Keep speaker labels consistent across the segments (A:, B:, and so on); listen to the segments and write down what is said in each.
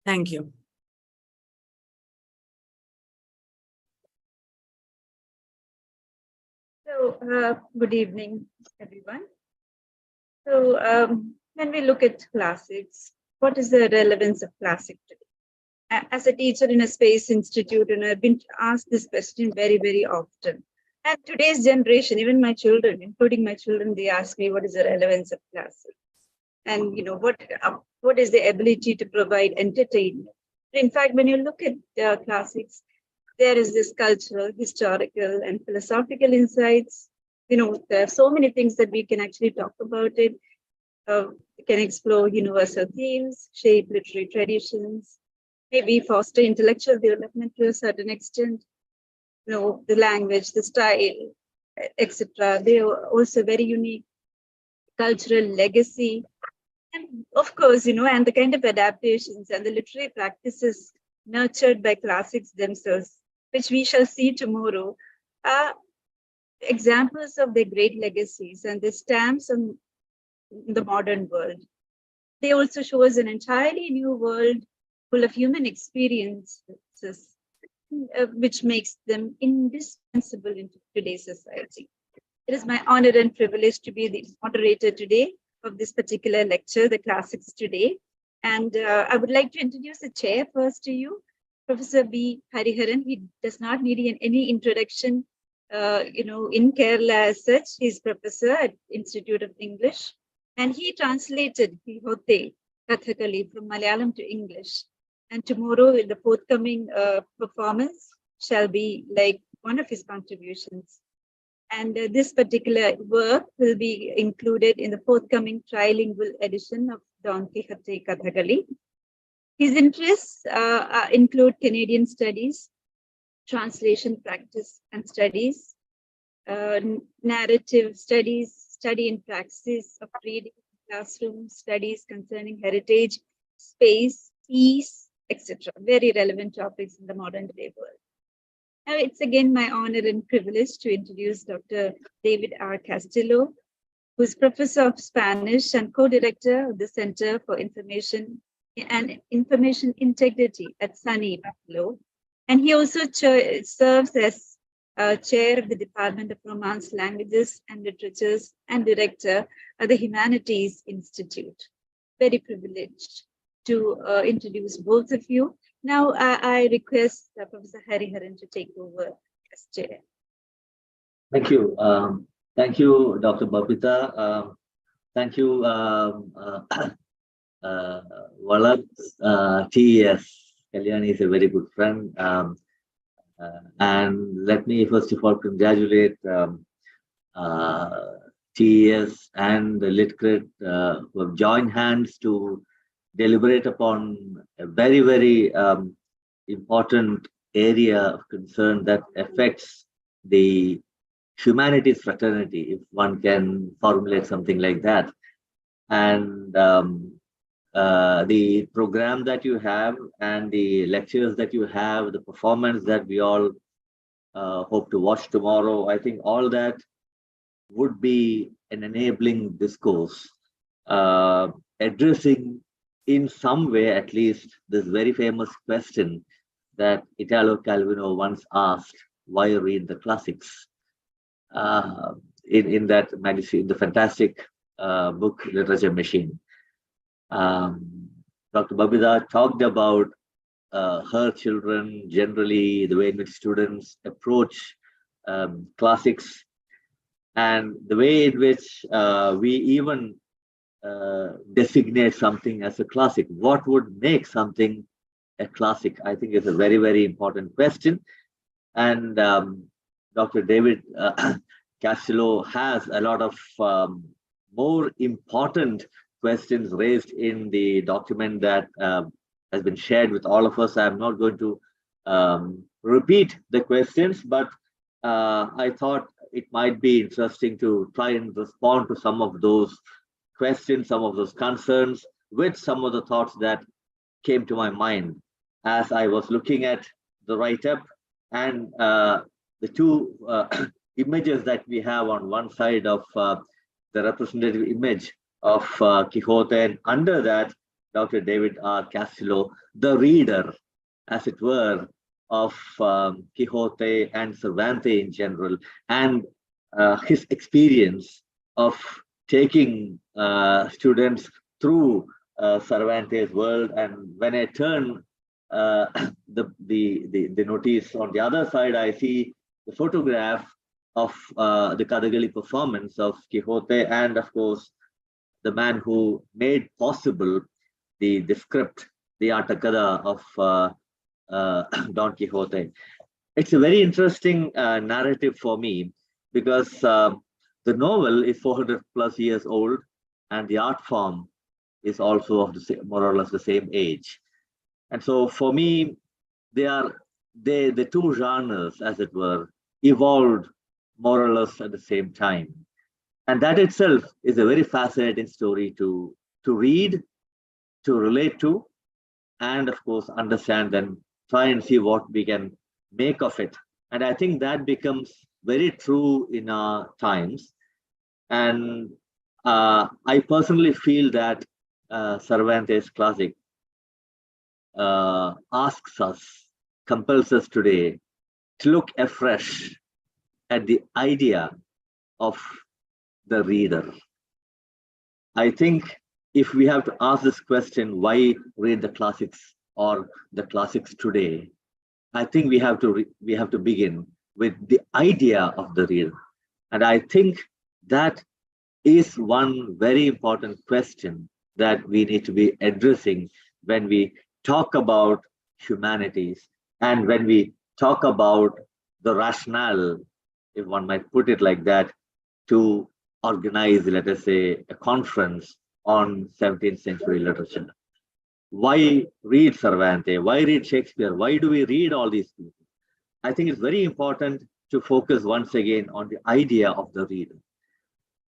A: Thank you.
B: So, good evening, everyone. So, when we look at classics, what is the relevance of classic today? As a teacher in a space institute, and I've been asked this question very, very often. And today's generation, even my children, including my children, they ask me, what is the relevance of classics? And what is the ability to provide entertainment? In fact, when you look at classics, there is this cultural, historical, and philosophical insights. There are so many things that we can actually talk about it. We can explore universal themes, shape literary traditions, maybe foster intellectual development to a certain extent. The language, the style, etc. They are also very unique cultural legacy. And of course, and the kind of adaptations and the literary practices nurtured by classics themselves, which we shall see tomorrow, are examples of their great legacies and their stamps on the modern world. They also show us an entirely new world full of human experiences, which makes them indispensable in today's society. It is my honor and privilege to be the moderator today of this particular lecture, The Classics Today. And I would like to introduce the chair first to you, Professor B. Hariharan. He does not need any introduction, in Kerala as such. He's professor at Institute of English. And he translated Quixote, Kathakali, from Malayalam to English. And tomorrow, in the forthcoming performance, shall be like one of his contributions. And this particular work will be included in the forthcoming trilingual edition of Don Quixote Kathakali. His interests include Canadian studies, translation practice and studies, narrative studies, study and praxis of reading, classroom studies concerning heritage, space, peace, etc. Very relevant topics in the modern day world. Now, it's again my honor and privilege to introduce Dr. David R. Castillo, who is Professor of Spanish and co-director of the Center for Information and Information Integrity at SUNY Buffalo. And he also serves as chair of the Department of Romance Languages and Literatures and director of the Humanities Institute. Very privileged to introduce both of you. Now, I request Professor Hariharan to take over as chair.
C: Thank you. Thank you, Dr. Babita. Thank you, Valat. T.S. Kalyani is a very good friend. And let me first of all congratulate T.S. and the LitCrit who have joined hands to deliberate upon a very, very important area of concern that affects the humanities fraternity, if one can formulate something like that. And the program that you have and the lectures that you have, the performance that we all hope to watch tomorrow, I think all that would be an enabling discourse addressing in some way, at least, this very famous question that Italo Calvino once asked: why read the classics? In that magazine, the fantastic book, Literature Machine. Dr. Babita talked about her children, generally, the way in which students approach classics, and the way in which we even designate something as a classic. What would make something a classic? I think is a very, very important question. And Dr. David Castillo has a lot of more important questions raised in the document that has been shared with all of us. I'm not going to repeat the questions, but I thought it might be interesting to try and respond to some of those questions, some of those concerns, with some of the thoughts that came to my mind as I was looking at the write-up and the two images that we have on one side of the representative image of Quixote, and under that Dr. David R. Castillo, the reader, as it were, of Quixote and Cervantes in general, and his experience of taking students through Cervantes' world. And when I turn uh, the notice on the other side, I see the photograph of the Kathakali performance of Quixote, and of course, the man who made possible the script, the Atakada of Don Quixote. It's a very interesting narrative for me because the novel is 400 plus years old, and the art form is also of the same, more or less the same age. And so for me, they are the two genres, as it were, evolved more or less at the same time. And that itself is a very fascinating story to read, to relate to, and of course understand and try and see what we can make of it. And I think that becomes very true in our times. And I personally feel that Cervantes classic asks us, compels us today to look afresh at the idea of the reader. I think if we have to ask this question, why read the classics or the classics today? I think we have to begin with the idea of the reader, and I think that is one very important question that we need to be addressing when we talk about humanities and when we talk about the rationale, if one might put it like that, to organize, let us say, a conference on 17th century literature. Why read Cervantes? Why read Shakespeare? Why do we read all these people? I think it's very important to focus once again on the idea of the reader.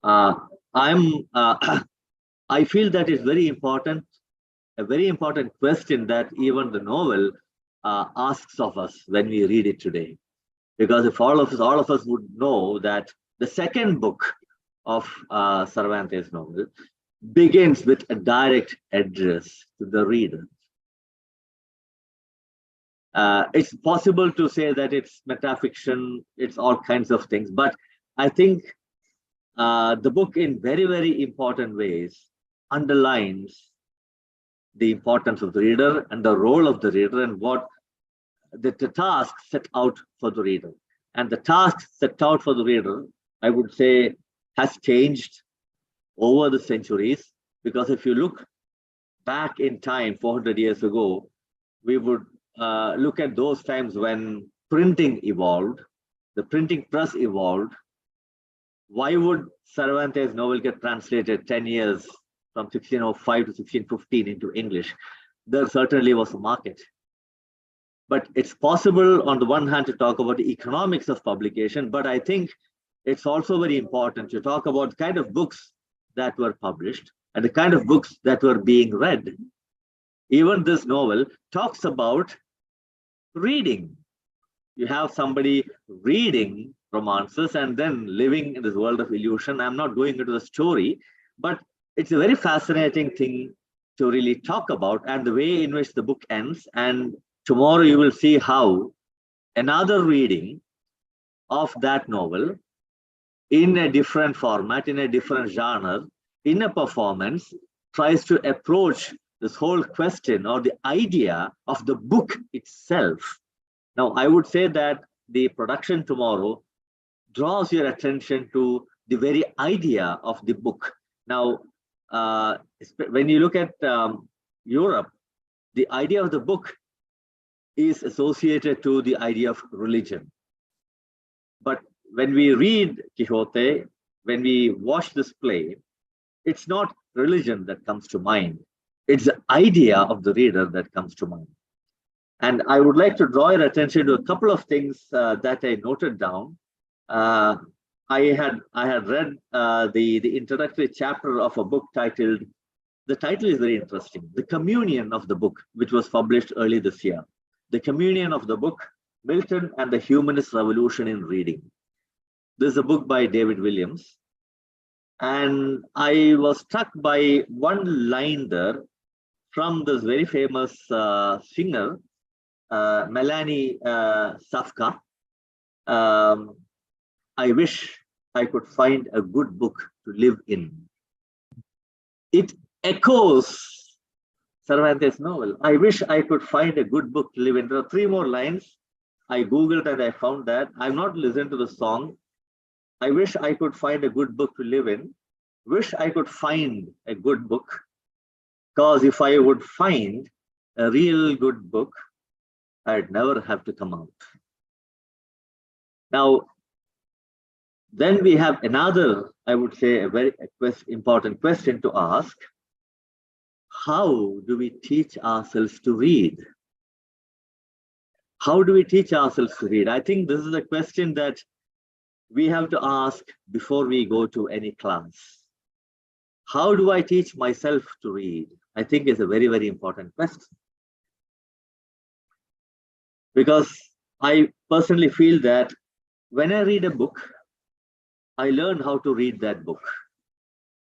C: Uh, I feel that it's very important, a very important question that even the novel asks of us when we read it today. Because if all of us would know that the second book of Cervantes' novel begins with a direct address to the reader. It's possible to say that it's metafiction, it's all kinds of things, but I think the book in very, very important ways underlines the importance of the reader and the role of the reader and what the task set out for the reader. And the task set out for the reader, I would say, has changed over the centuries, because if you look back in time 400 years ago, we would look at those times when printing evolved, the printing press evolved. Why would Cervantes' novel get translated 10 years from 1605 to 1615 into English? There certainly was a market. But it's possible on the one hand to talk about the economics of publication, but I think it's also very important to talk about the kind of books that were published and the kind of books that were being read. Even this novel talks about reading. You have somebody reading romances and then living in this world of illusion. I'm not going into the story, but it's a very fascinating thing to really talk about, and the way in which the book ends. And tomorrow you will see how another reading of that novel in a different format, in a different genre, in a performance, tries to approach this whole question or the idea of the book itself. Now, I would say that the production tomorrow draws your attention to the very idea of the book. Now, when you look at Europe, the idea of the book is associated to the idea of religion. But when we read Quixote, when we watch this play, it's not religion that comes to mind. It's the idea of the reader that comes to mind. And I would like to draw your attention to a couple of things that I noted down. I had read the introductory chapter of a book titled, the title is very interesting, The Communion of the Book, which was published early this year. The Communion of the Book, Milton and the Humanist Revolution in Reading. This is a book by David Williams. And I was struck by one line there, from this very famous singer, Melanie Safka. Um, I wish I could find a good book to live in. It echoes Cervantes' novel. I wish I could find a good book to live in. There are three more lines. I Googled and I found that. I've not listened to the song. I wish I could find a good book to live in. Wish I could find a good book. Because if I would find a real good book, I'd never have to come out. Now, then we have another, I would say, a very important question to ask. How do we teach ourselves to read? How do we teach ourselves to read? I think this is a question that we have to ask before we go to any class. How do I teach myself to read? I think is a very, very important question. Because I personally feel that when I read a book, I learn how to read that book.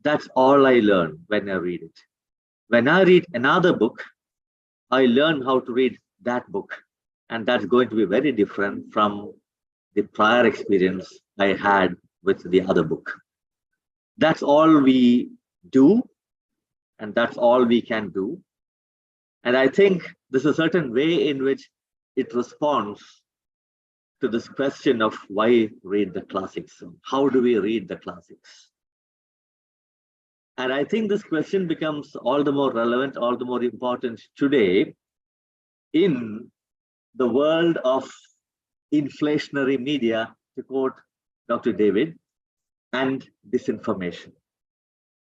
C: That's all I learn when I read it. When I read another book, I learn how to read that book. And that's going to be very different from the prior experience I had with the other book. That's all we do, and that's all we can do. And I think there's a certain way in which it responds to this question of why read the classics? How do we read the classics? And I think this question becomes all the more relevant, all the more important today in the world of inflationary media, to quote Dr. David, and disinformation.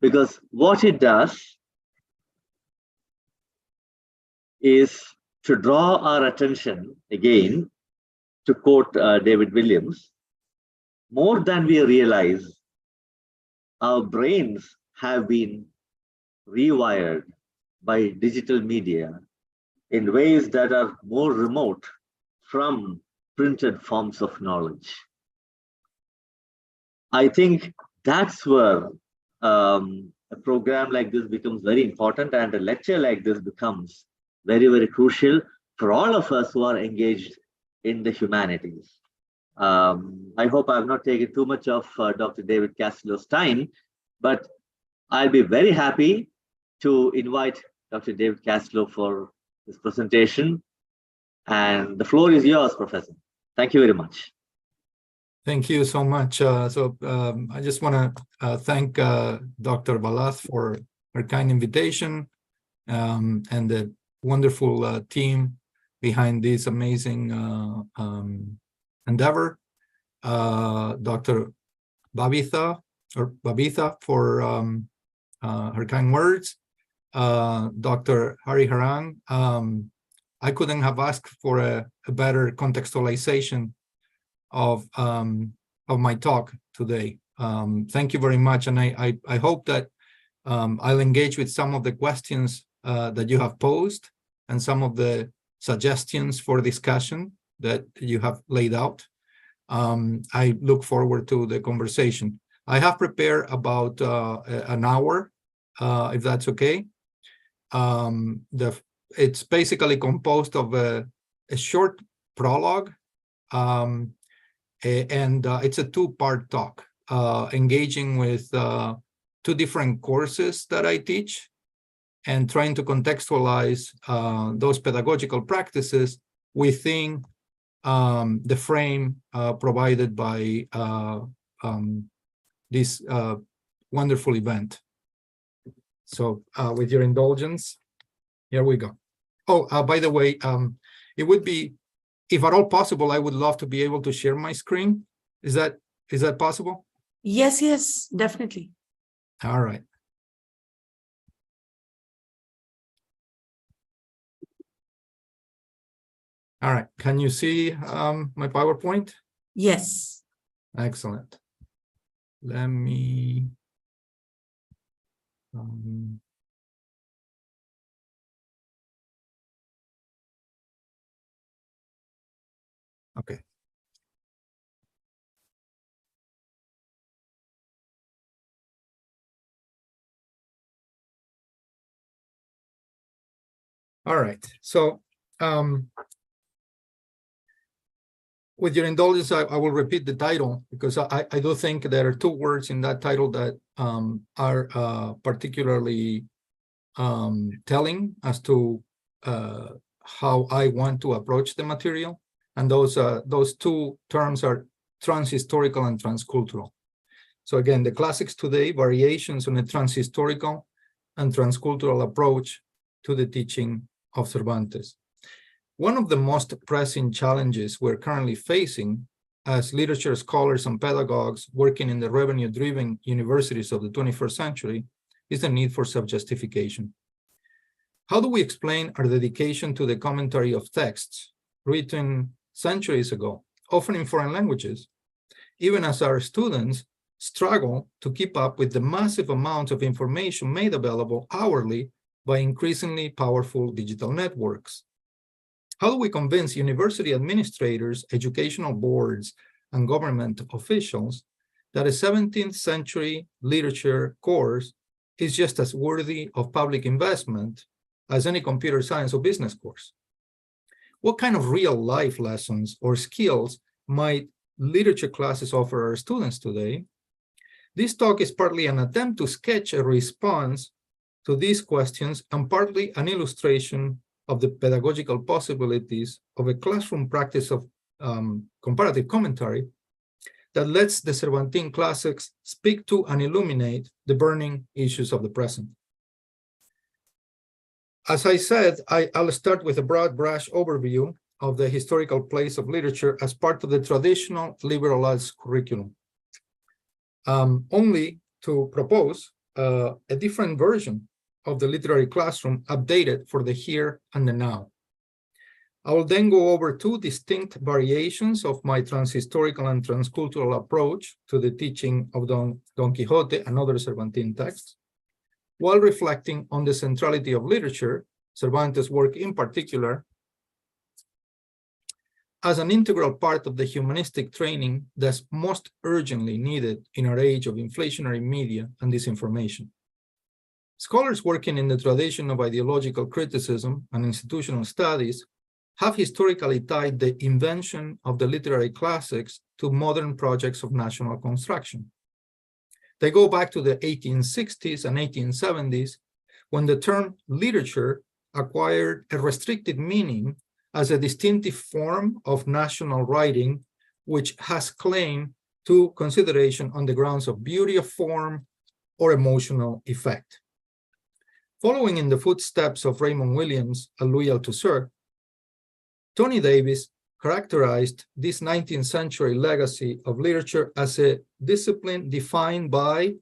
C: Because what it does is to draw our attention, again, to quote David Williams, more than we realize, our brains have been rewired by digital media in ways that are more remote from printed forms of knowledge. I think that's where a program like this becomes very important, and a lecture like this becomes very, very crucial for all of us who are engaged in the humanities. I hope I've not taken too much of Dr. David Castillo's time, but I'll be very happy to invite Dr. David Castillo for his presentation. And the floor is yours, Professor. Thank you very much.
A: Thank you so much. I just want to thank Dr. Balath for her kind invitation and the wonderful team behind this amazing endeavor. Dr. Babitha for her kind words. Dr. Hariharan, I couldn't have asked for a better contextualization of my talk today. Thank you very much, and I hope that I'll engage with some of the questions that you have posed and some of the suggestions for discussion that you have laid out. I look forward to the conversation. I have prepared about an hour, if that's okay. It's basically composed of a short prologue, and it's a two-part talk, engaging with two different courses that I teach and trying to contextualize those pedagogical practices within the frame provided by this wonderful event. So with your indulgence, here we go. Oh, by the way, it would be, if at all possible, I would love to be able to share my screen. Is that possible?
D: Yes, definitely.
A: All right. All right. Can you see my PowerPoint?
D: Yes.
A: Excellent. Let me. Okay. All right. So with your indulgence, I will repeat the title because I do think there are two words in that title that are particularly telling as to how I want to approach the material. And those two terms are transhistorical and transcultural. So again, the classics today, variations on a transhistorical and transcultural approach to the teaching of Cervantes. One of the most pressing challenges we're currently facing as literature scholars and pedagogues working in the revenue-driven universities of the 21st century is the need for self-justification. How do we explain our dedication to the commentary of texts written centuries ago, often in foreign languages, even as our students struggle to keep up with the massive amounts of information made available hourly by increasingly powerful digital networks? How do we convince university administrators, educational boards, and government officials that a 17th century literature course is just as worthy of public investment as any computer science or business course? What kind of real-life lessons or skills might literature classes offer our students today? This talk is partly an attempt to sketch a response to these questions and partly an illustration of the pedagogical possibilities of a classroom practice of comparative commentary that lets the Cervantine classics speak to and illuminate the burning issues of the present. As I said, I'll start with a broad brush overview of the historical place of literature as part of the traditional liberal arts curriculum, only to propose a different version of the literary classroom updated for the here and the now. I will then go over two distinct variations of my transhistorical and transcultural approach to the teaching of Don Quixote and other Cervantine texts, while reflecting on the centrality of literature, Cervantes' work in particular, as an integral part of the humanistic training that's most urgently needed in our age of inflationary media and disinformation. Scholars working in the tradition of ideological criticism and institutional studies have historically tied the invention of the literary classics to modern projects of national construction. They go back to the 1860s and 1870s, when the term literature acquired a restricted meaning as a distinctive form of national writing, which has claim to consideration on the grounds of beauty of form or emotional effect. Following in the footsteps of Raymond Williams and Louis Althusser, Tony Davis characterized this 19th century legacy of literature as a discipline defined by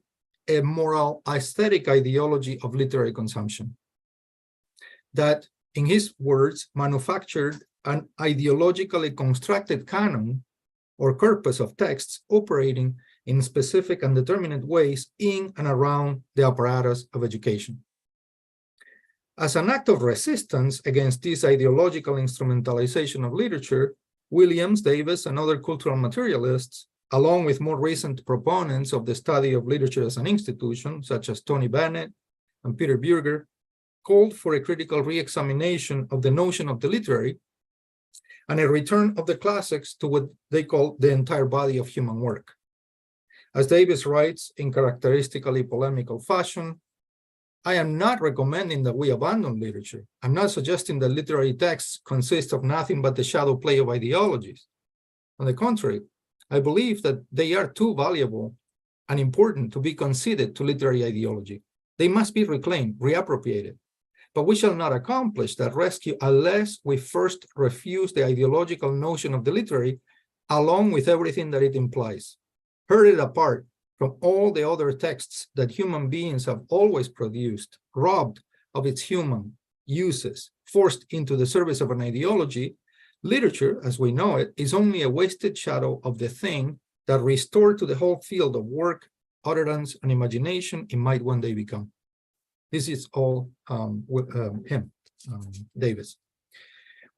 A: a moral aesthetic ideology of literary consumption that, in his words, manufactured an ideologically constructed canon or corpus of texts operating in specific and determinate ways in and around the apparatus of education. As an act of resistance against this ideological instrumentalization of literature, Williams, Davis, and other cultural materialists, along with more recent proponents of the study of literature as an institution, such as Tony Bennett and Peter Burger, called for a critical re-examination of the notion of the literary and a return of the classics to what they call the entire body of human work. As Davis writes in characteristically polemical fashion, I am not recommending that we abandon literature. I'm not suggesting that literary texts consist of nothing but the shadow play of ideologies. On the contrary, I believe that they are too valuable and important to be conceded to literary ideology. They must be reclaimed, reappropriated. But we shall not accomplish that rescue unless we first refuse the ideological notion of the literary, along with everything that it implies, herd it apart from all the other texts that human beings have always produced, robbed of its human uses, forced into the service of an ideology. Literature, as we know it, is only a wasted shadow of the thing that restored to the whole field of work, utterance, and imagination it might one day become. This is all Davis.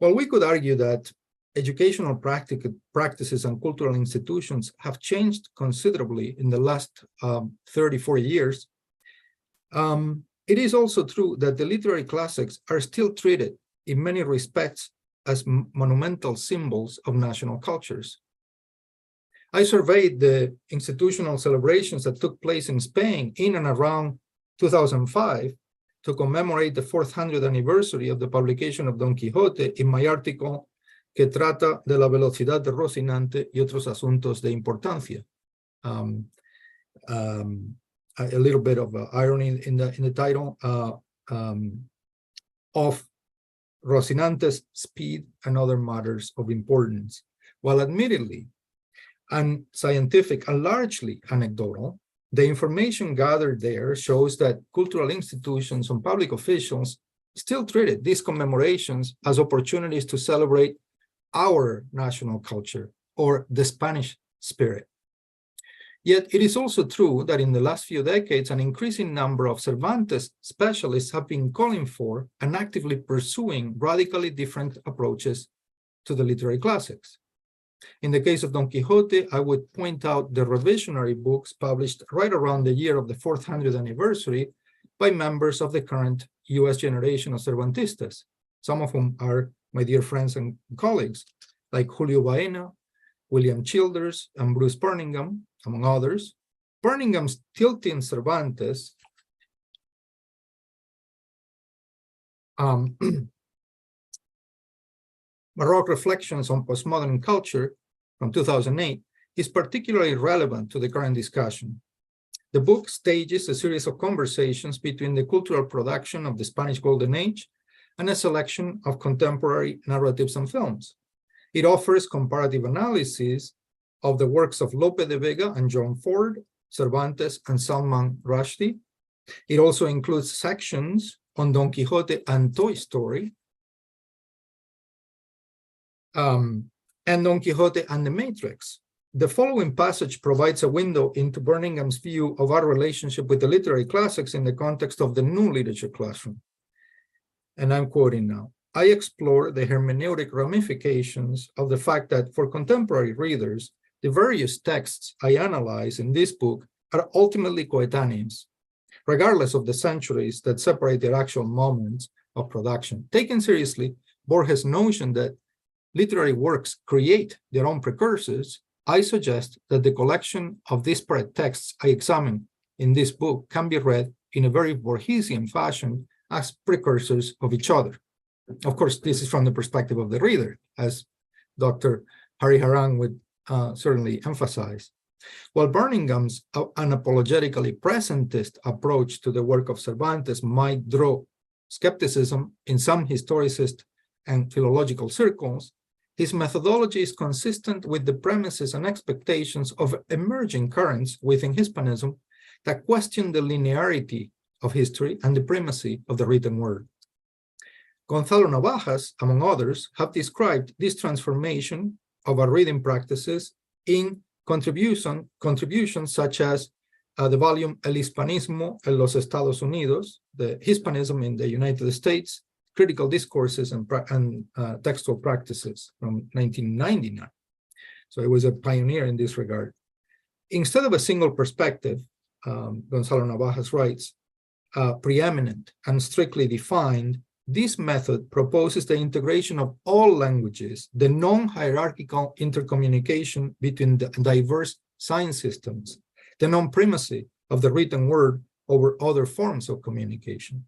A: Well, we could argue that educational practices and cultural institutions have changed considerably in the last 30, 40 years. It it is also true that the literary classics are still treated in many respects as monumental symbols of national cultures. I surveyed the institutional celebrations that took place in Spain in and around 2005 to commemorate the 400th anniversary of the publication of Don Quixote in my article que trata de la velocidad de Rocinante y otros asuntos de importancia. A little bit of irony in the title of Rocinante's speed and other matters of importance. While admittedly unscientific and largely anecdotal, the information gathered there shows that cultural institutions and public officials still treated these commemorations as opportunities to celebrate our national culture or the Spanish spirit. Yet it is also true that in the last few decades, an increasing number of Cervantes specialists have been calling for and actively pursuing radically different approaches to the literary classics. In the case of Don Quixote, I would point out the revisionary books published right around the year of the 400th anniversary by members of the current US generation of Cervantistas, some of whom are my dear friends and colleagues, like Julio Baena, William Childers, and Bruce Birmingham, among others. Birmingham's Tilting Cervantes Baroque Reflections on Postmodern Culture from 2008 is particularly relevant to the current discussion. The book stages a series of conversations between the cultural production of the Spanish Golden Age and a selection of contemporary narratives and films. It offers comparative analysis of the works of Lope de Vega and John Ford, Cervantes, and Salman Rushdie. It also includes sections on Don Quixote and Toy Story, and Don Quixote and the Matrix. The following passage provides a window into Birmingham's view of our relationship with the literary classics in the context of the new literature classroom. And I'm quoting now. I explore the hermeneutic ramifications of the fact that for contemporary readers, the various texts I analyze in this book are ultimately coetaneous, regardless of the centuries that separate their actual moments of production. Taken seriously, Borges' notion that literary works create their own precursors, I suggest that the collection of disparate texts I examine in this book can be read in a very Borgesian fashion as precursors of each other. Of course, this is from the perspective of the reader, as Dr. Hariharan would certainly emphasize. While Birmingham's unapologetically presentist approach to the work of Cervantes might draw skepticism in some historicist and philological circles, his methodology is consistent with the premises and expectations of emerging currents within Hispanism that question the linearity of history and the primacy of the written word. Gonzalo Navajas, among others, have described this transformation of our reading practices in contributions such as the volume El Hispanismo en los Estados Unidos, the Hispanism in the United States, Critical Discourses and Textual Practices from 1999. So it was a pioneer in this regard. Instead of a single perspective, Gonzalo Navajas writes, preeminent and strictly defined, this method proposes the integration of all languages, the non-hierarchical intercommunication between the diverse sign systems, the non-primacy of the written word over other forms of communication.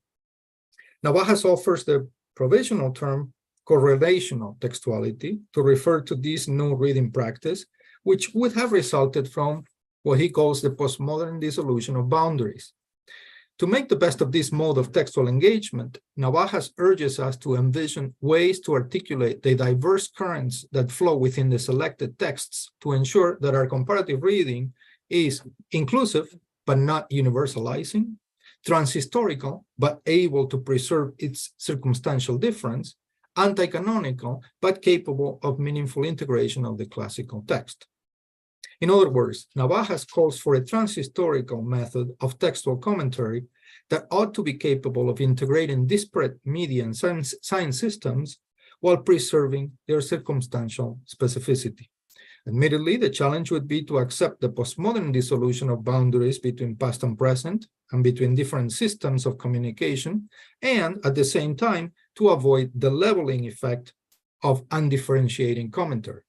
A: Navajas offers the provisional term correlational textuality to refer to this new reading practice, which would have resulted from what he calls the postmodern dissolution of boundaries. To make the best of this mode of textual engagement, Navajas urges us to envision ways to articulate the diverse currents that flow within the selected texts to ensure that our comparative reading is inclusive but not universalizing, transhistorical but able to preserve its circumstantial difference, anti-canonical but capable of meaningful integration of the classical text. In other words, Navajas calls for a transhistorical method of textual commentary that ought to be capable of integrating disparate media and sign systems while preserving their circumstantial specificity. Admittedly, the challenge would be to accept the postmodern dissolution of boundaries between past and present and between different systems of communication, and at the same time, to avoid the leveling effect of undifferentiating commentary.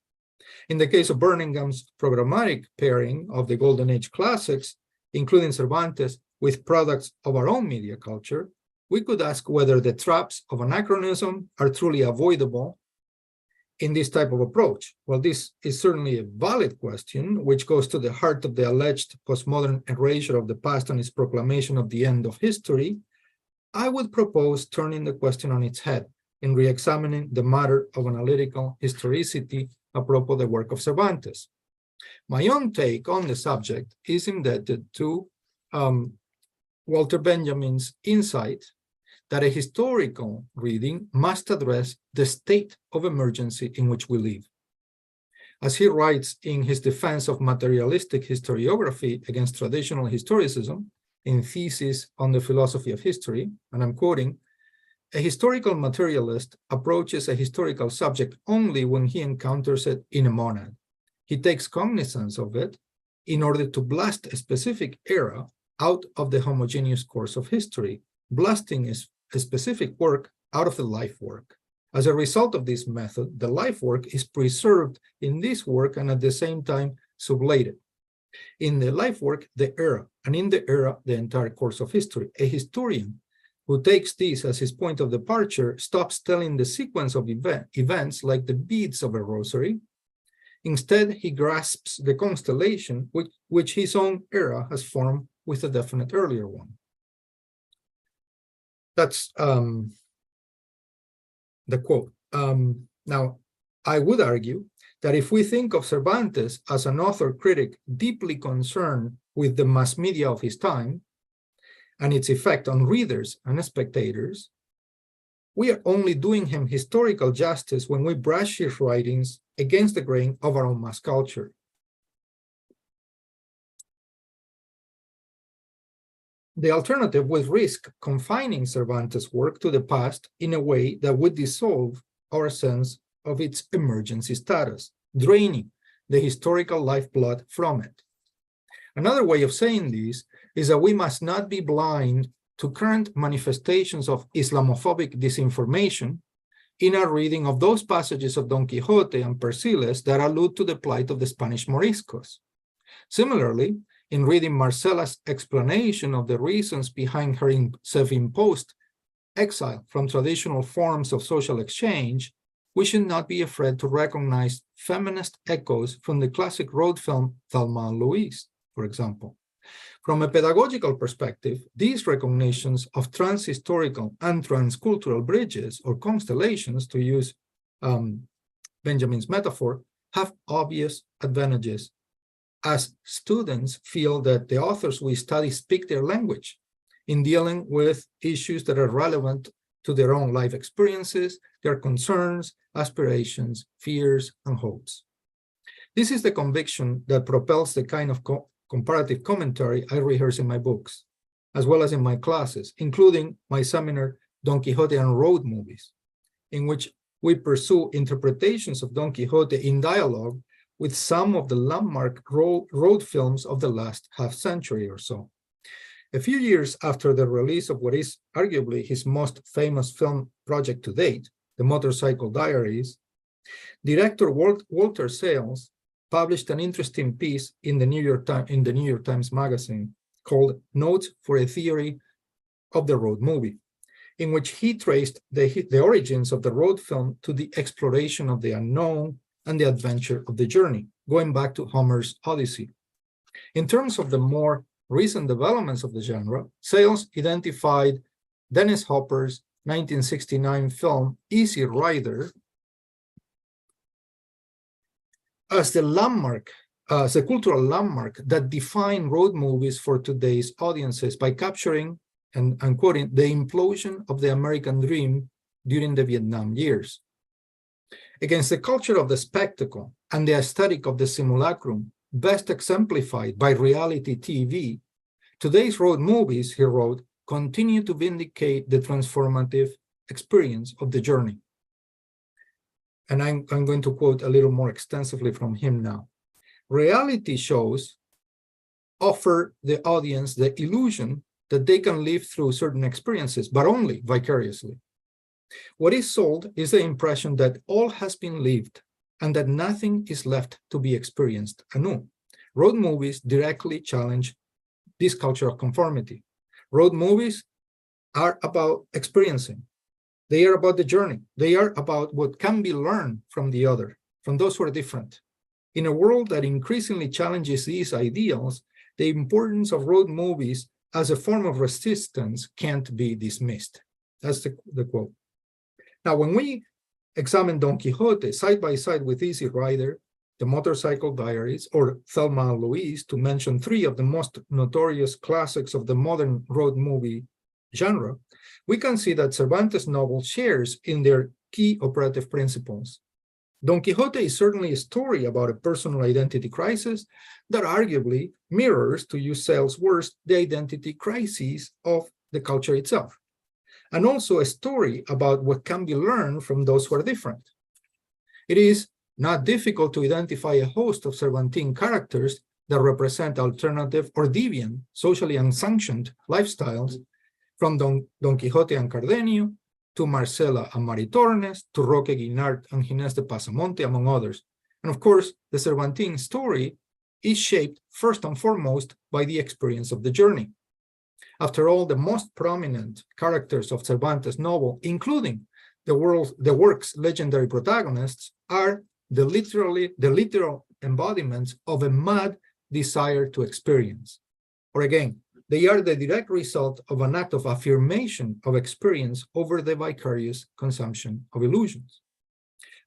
A: In the case of Burningham's programmatic pairing of the Golden Age classics, including Cervantes, with products of our own media culture, we could ask whether the traps of anachronism are truly avoidable in this type of approach. Well, this is certainly a valid question, which goes to the heart of the alleged postmodern erasure of the past and its proclamation of the end of history. I would propose turning the question on its head in re-examining the matter of analytical historicity apropos the work of Cervantes. My own take on the subject is indebted to Walter Benjamin's insight that a historical reading must address the state of emergency in which we live. As he writes in his defense of materialistic historiography against traditional historicism, in Thesis on the Philosophy of History, and I'm quoting, a historical materialist approaches a historical subject only when he encounters it in a monad. He takes cognizance of it in order to blast a specific era out of the homogeneous course of history, blasting a specific work out of the life work. As a result of this method, the life work is preserved in this work and at the same time sublated. In the life work, the era, and in the era, the entire course of history. A historian who takes this as his point of departure stops telling the sequence of events like the beads of a rosary. Instead, he grasps the constellation which his own era has formed with a definite earlier one. That's the quote. Now, I would argue that if we think of Cervantes as an author critic deeply concerned with the mass media of his time and its effect on readers and spectators, we are only doing him historical justice when we brush his writings against the grain of our own mass culture. The alternative would risk confining Cervantes' work to the past in a way that would dissolve our sense of its emergency status, draining the historical lifeblood from it. Another way of saying this is that we must not be blind to current manifestations of Islamophobic disinformation in our reading of those passages of Don Quixote and Persiles that allude to the plight of the Spanish Moriscos. Similarly, in reading Marcela's explanation of the reasons behind her self-imposed exile from traditional forms of social exchange, we should not be afraid to recognize feminist echoes from the classic road film Thelma and Louise, for example. From a pedagogical perspective, these recognitions of trans-historical and trans-cultural bridges or constellations, to use Benjamin's metaphor, have obvious advantages, as students feel that the authors we study speak their language in dealing with issues that are relevant to their own life experiences, their concerns, aspirations, fears, and hopes. This is the conviction that propels the kind of comparative commentary I rehearse in my books, as well as in my classes, including my seminar, Don Quixote and Road Movies, in which we pursue interpretations of Don Quixote in dialogue with some of the landmark road films of the last half-century or so. A few years after the release of what is arguably his most famous film project to date, The Motorcycle Diaries, director Walter Sales published an interesting piece in the New York Times Magazine called Notes for a Theory of the Road Movie, in which he traced the origins of the road film to the exploration of the unknown and the adventure of the journey, going back to Homer's Odyssey. In terms of the more recent developments of the genre, Sales identified Dennis Hopper's 1969 film Easy Rider as the landmark, as a cultural landmark that defined road movies for today's audiences by capturing, and I'm quoting, the implosion of the American dream during the Vietnam years. Against the culture of the spectacle and the aesthetic of the simulacrum, best exemplified by reality TV, today's road movies, he wrote, continue to vindicate the transformative experience of the journey. and I'm going to quote a little more extensively from him now. Reality shows offer the audience the illusion that they can live through certain experiences, but only vicariously. What is sold is the impression that all has been lived and that nothing is left to be experienced anew. Road movies directly challenge this culture of conformity. Road movies are about experiencing. They are about the journey. They are about what can be learned from the other, from those who are different. In a world that increasingly challenges these ideals, the importance of road movies as a form of resistance can't be dismissed. That's the quote. Now, when we examine Don Quixote side by side with Easy Rider, The Motorcycle Diaries, or Thelma and Louise, to mention three of the most notorious classics of the modern road movie genre, we can see that Cervantes' novel shares in their key operative principles. Don Quixote is certainly a story about a personal identity crisis that arguably mirrors, to use Sayles' words, the identity crises of the culture itself, and also a story about what can be learned from those who are different. It is not difficult to identify a host of Cervantine characters that represent alternative or deviant, socially unsanctioned lifestyles, from Don Quixote and Cardenio, to Marcela and Maritornes, to Roque Guinart and Ginés de Pasamonte, among others. And of course, the Cervantine story is shaped first and foremost by the experience of the journey. After all, the most prominent characters of Cervantes' novel, including the work's legendary protagonists, are the literal embodiments of a mad desire to experience. Or again, they are the direct result of an act of affirmation of experience over the vicarious consumption of illusions.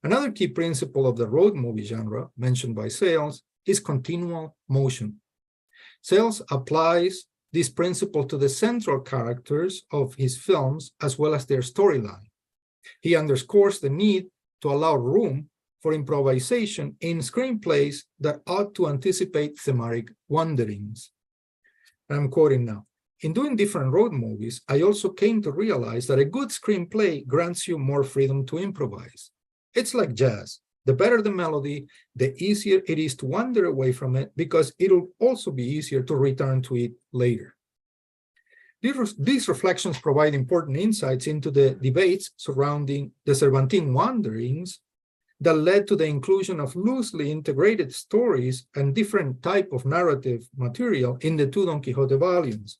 A: Another key principle of the road movie genre, mentioned by Sayles, is continual motion. Sayles applies this principle to the central characters of his films as well as their storyline. He underscores the need to allow room for improvisation in screenplays that ought to anticipate thematic wanderings. I'm quoting now. In doing different road movies, I also came to realize that a good screenplay grants you more freedom to improvise. It's like jazz. The better the melody, the easier it is to wander away from it because it'll also be easier to return to it later. These reflections provide important insights into the debates surrounding the Cervantine wanderings that led to the inclusion of loosely integrated stories and different type of narrative material in the two Don Quixote volumes.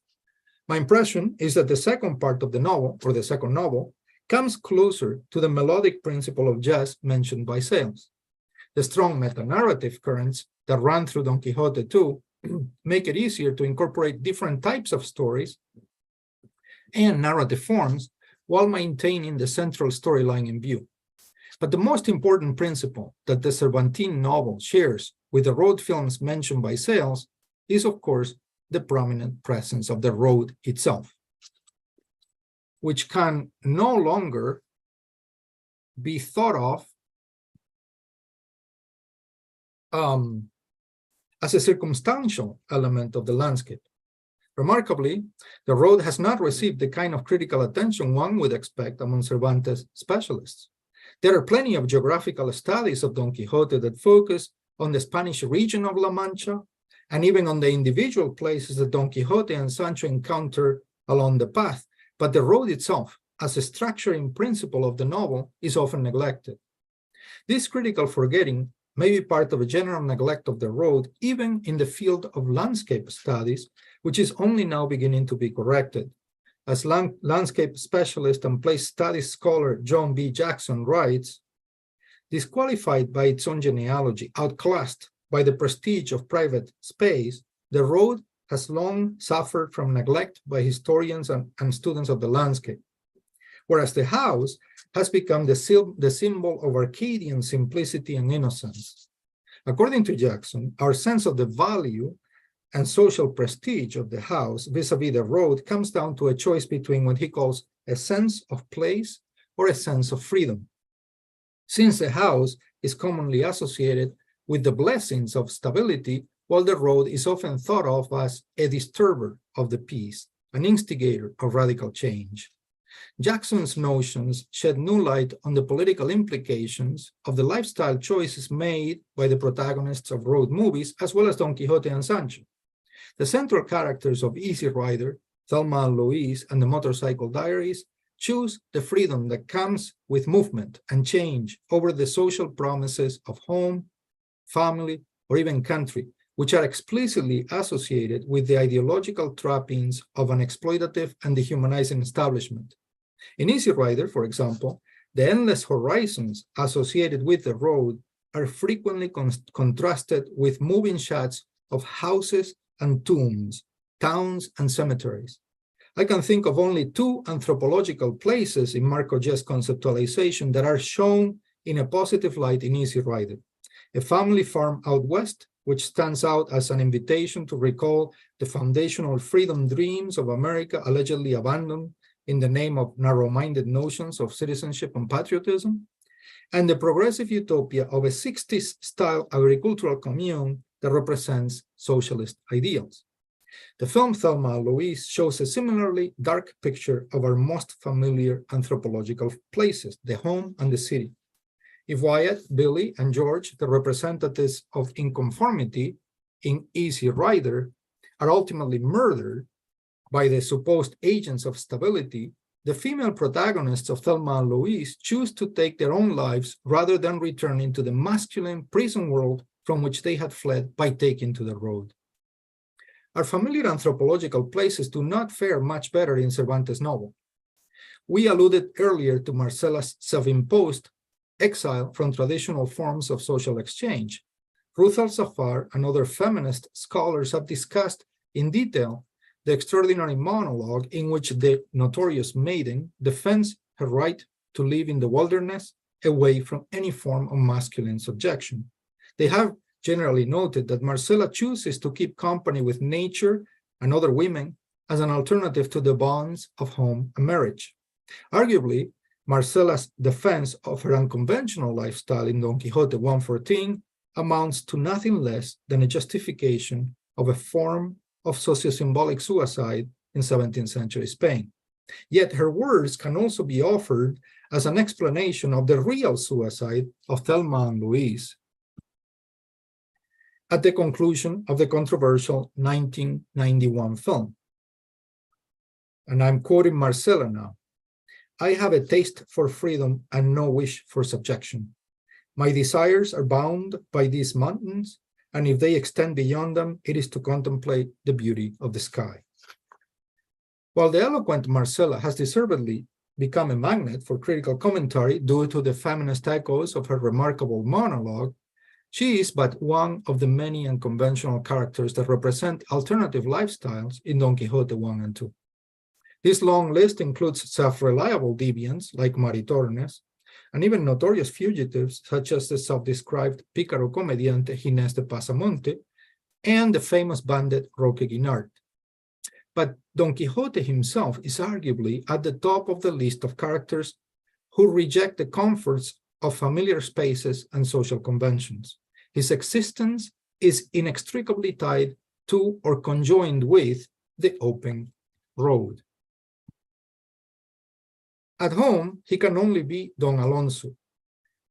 A: My impression is that the second part of the novel, or the second novel, comes closer to the melodic principle of jazz mentioned by Sayles. The strong meta-narrative currents that run through Don Quixote too make it easier to incorporate different types of stories and narrative forms while maintaining the central storyline in view. But the most important principle that the Cervantine novel shares with the road films mentioned by Sayles is, of course, the prominent presence of the road itself, which can no longer be thought of as a circumstantial element of the landscape. Remarkably, the road has not received the kind of critical attention one would expect among Cervantes specialists. There are plenty of geographical studies of Don Quixote that focus on the Spanish region of La Mancha, and even on the individual places that Don Quixote and Sancho encounter along the path, but the road itself, as a structuring principle of the novel, is often neglected. This critical forgetting may be part of a general neglect of the road, even in the field of landscape studies, which is only now beginning to be corrected. As landscape specialist and place studies scholar John B. Jackson writes, disqualified by its own genealogy, outclassed by the prestige of private space, the road has long suffered from neglect by historians and students of the landscape, whereas the house has become the symbol of Arcadian simplicity and innocence. According to Jackson, our sense of the value and social prestige of the house vis-a-vis the road comes down to a choice between what he calls a sense of place or a sense of freedom. Since the house is commonly associated with the blessings of stability, while the road is often thought of as a disturber of the peace, an instigator of radical change. Jackson's notions shed new light on the political implications of the lifestyle choices made by the protagonists of road movies, as well as Don Quixote and Sancho. The central characters of Easy Rider, Thelma and Louise, and the Motorcycle Diaries choose the freedom that comes with movement and change over the social promises of home, family, or even country, which are explicitly associated with the ideological trappings of an exploitative and dehumanizing establishment. In Easy Rider, for example, the endless horizons associated with the road are frequently contrasted with moving shots of houses and tombs, towns and cemeteries. I can think of only two anthropological places in Marco Jeff's conceptualization that are shown in a positive light in Easy Rider. A family farm out west, which stands out as an invitation to recall the foundational freedom dreams of America allegedly abandoned in the name of narrow-minded notions of citizenship and patriotism, and the progressive utopia of a 60s-style agricultural commune that represents socialist ideals. The film Thelma and Louise shows a similarly dark picture of our most familiar anthropological places, the home and the city. If Wyatt, Billy, and George, the representatives of inconformity in Easy Rider, are ultimately murdered by the supposed agents of stability, the female protagonists of Thelma and Louise choose to take their own lives rather than returning to the masculine prison world from which they had fled by taking to the road. Our familiar anthropological places do not fare much better in Cervantes' novel. We alluded earlier to Marcela's self-imposed exile from traditional forms of social exchange. Ruth Al-Safar and other feminist scholars have discussed in detail the extraordinary monologue in which the notorious maiden defends her right to live in the wilderness away from any form of masculine subjection. They have generally noted that Marcela chooses to keep company with nature and other women as an alternative to the bonds of home and marriage. Arguably, Marcela's defense of her unconventional lifestyle in Don Quixote 1:14 amounts to nothing less than a justification of a form of sociosymbolic suicide in 17th century Spain. Yet her words can also be offered as an explanation of the real suicide of Thelma and Louise at the conclusion of the controversial 1991 film. And I'm quoting Marcela now. "I have a taste for freedom and no wish for subjection. My desires are bound by these mountains, and if they extend beyond them, it is to contemplate the beauty of the sky." While the eloquent Marcela has deservedly become a magnet for critical commentary due to the feminist echoes of her remarkable monologue, she is but one of the many unconventional characters that represent alternative lifestyles in Don Quixote 1 and 2. This long list includes self-reliable deviants like Maritornes, and even notorious fugitives such as the self-described pícaro comediante Ginés de Pasamonte and the famous bandit Roque Guinart. But Don Quixote himself is arguably at the top of the list of characters who reject the comforts of familiar spaces and social conventions. His existence is inextricably tied to or conjoined with the open road. At home, he can only be Don Alonso,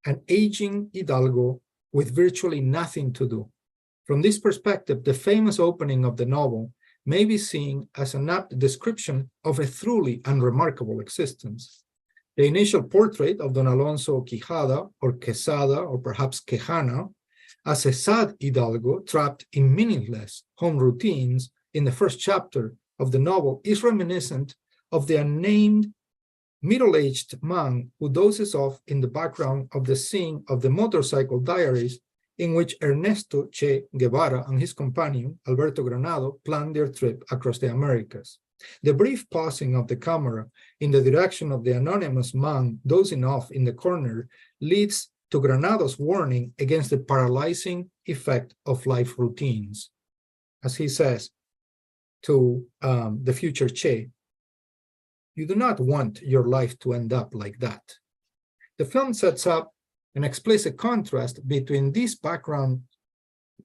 A: an aging hidalgo with virtually nothing to do. From this perspective, the famous opening of the novel may be seen as an apt description of a truly unremarkable existence. The initial portrait of Don Alonso Quijada, or Quesada, or perhaps Quejana, as a sad hidalgo trapped in meaningless home routines in the first chapter of the novel is reminiscent of the unnamed middle-aged man who dozes off in the background of the scene of the Motorcycle Diaries in which Ernesto Che Guevara and his companion, Alberto Granado, planned their trip across the Americas. The brief pausing of the camera in the direction of the anonymous man dozing off in the corner leads to Granado's warning against the paralyzing effect of life routines. As he says to the future Che, "You do not want your life to end up like that." The film sets up an explicit contrast between this background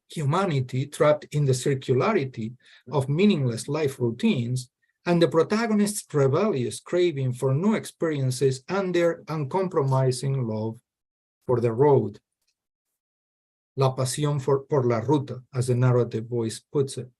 A: humanity trapped in the circularity of meaningless life routines and the protagonist's rebellious craving for new experiences and their uncompromising love for the road. La pasión por la ruta, as the narrative voice puts it.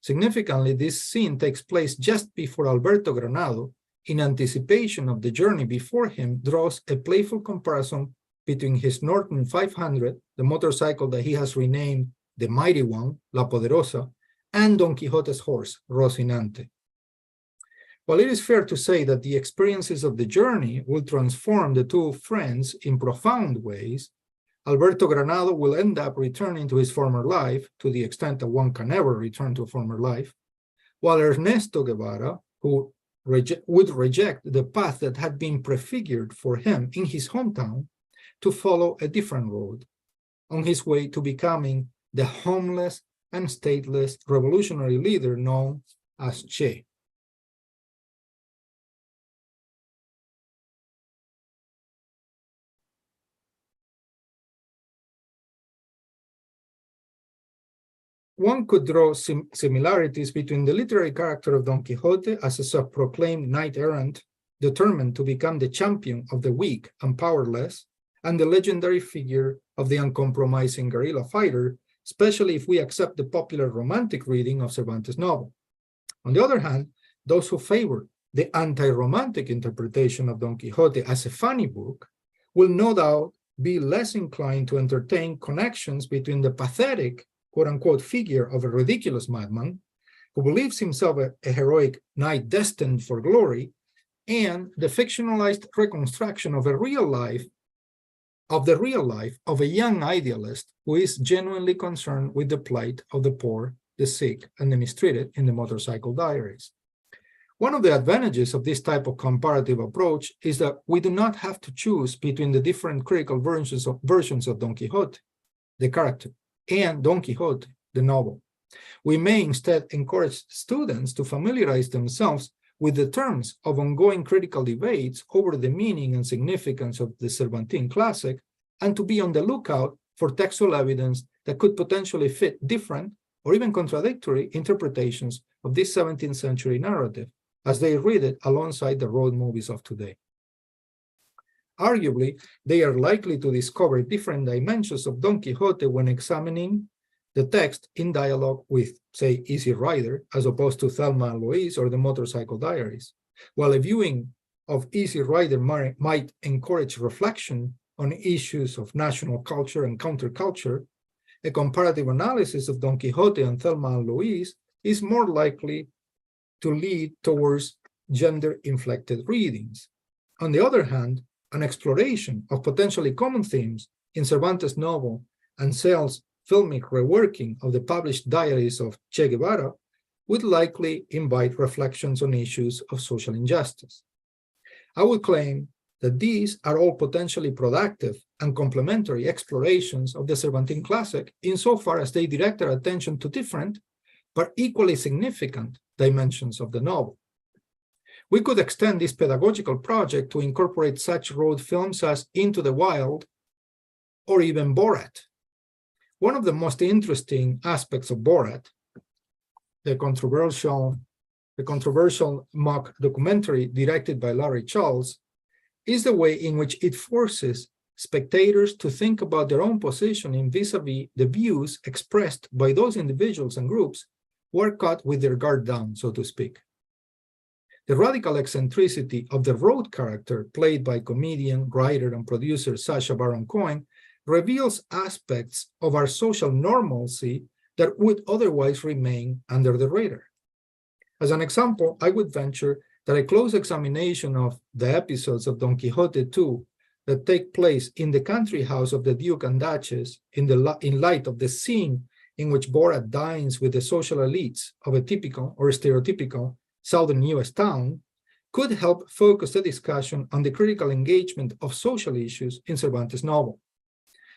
A: Significantly, this scene takes place just before Alberto Granado, in anticipation of the journey before him, draws a playful comparison between his Norton 500, the motorcycle that he has renamed the Mighty One, La Poderosa, and Don Quixote's horse, Rocinante. While it is fair to say that the experiences of the journey will transform the two friends in profound ways, Alberto Granado will end up returning to his former life, to the extent that one can never return to a former life, while Ernesto Guevara, who would reject the path that had been prefigured for him in his hometown, to follow a different road, on his way to becoming the homeless and stateless revolutionary leader known as Che. One could draw similarities between the literary character of Don Quixote as a self-proclaimed knight-errant determined to become the champion of the weak and powerless, and the legendary figure of the uncompromising guerrilla fighter, especially if we accept the popular romantic reading of Cervantes' novel. On the other hand, those who favor the anti-romantic interpretation of Don Quixote as a funny book will no doubt be less inclined to entertain connections between the pathetic quote-unquote figure of a ridiculous madman who believes himself a heroic knight destined for glory, and the fictionalized reconstruction of the real life of a young idealist who is genuinely concerned with the plight of the poor, the sick, and the mistreated in the Motorcycle Diaries. One of the advantages of this type of comparative approach is that we do not have to choose between the different critical versions of Don Quixote, the character, and Don Quixote, the novel. We may instead encourage students to familiarize themselves with the terms of ongoing critical debates over the meaning and significance of the Cervantine classic, and to be on the lookout for textual evidence that could potentially fit different or even contradictory interpretations of this 17th century narrative as they read it alongside the road movies of today. Arguably, they are likely to discover different dimensions of Don Quixote when examining the text in dialogue with, say, Easy Rider, as opposed to Thelma and Louise or the Motorcycle Diaries, while a viewing of Easy Rider might encourage reflection on issues of national culture and counterculture. A comparative analysis of Don Quixote and Thelma and Louise is more likely to lead towards gender-inflected readings. On the other hand, an exploration of potentially common themes in Cervantes' novel and Sayles' filmic reworking of the published diaries of Che Guevara would likely invite reflections on issues of social injustice. I would claim that these are all potentially productive and complementary explorations of the Cervantine classic insofar as they direct our attention to different but equally significant dimensions of the novel. We could extend this pedagogical project to incorporate such road films as Into the Wild or even Borat. One of the most interesting aspects of Borat, the controversial mock documentary directed by Larry Charles, is the way in which it forces spectators to think about their own positioning vis-a-vis the views expressed by those individuals and groups who are caught with their guard down, so to speak. The radical eccentricity of the road character, played by comedian, writer, and producer Sacha Baron Cohen, reveals aspects of our social normalcy that would otherwise remain under the radar. As an example, I would venture that a close examination of the episodes of Don Quixote 2 that take place in the country house of the Duke and Duchess in light of the scene in which Borat dines with the social elites of a typical or stereotypical Southern US town could help focus the discussion on the critical engagement of social issues in Cervantes' novel.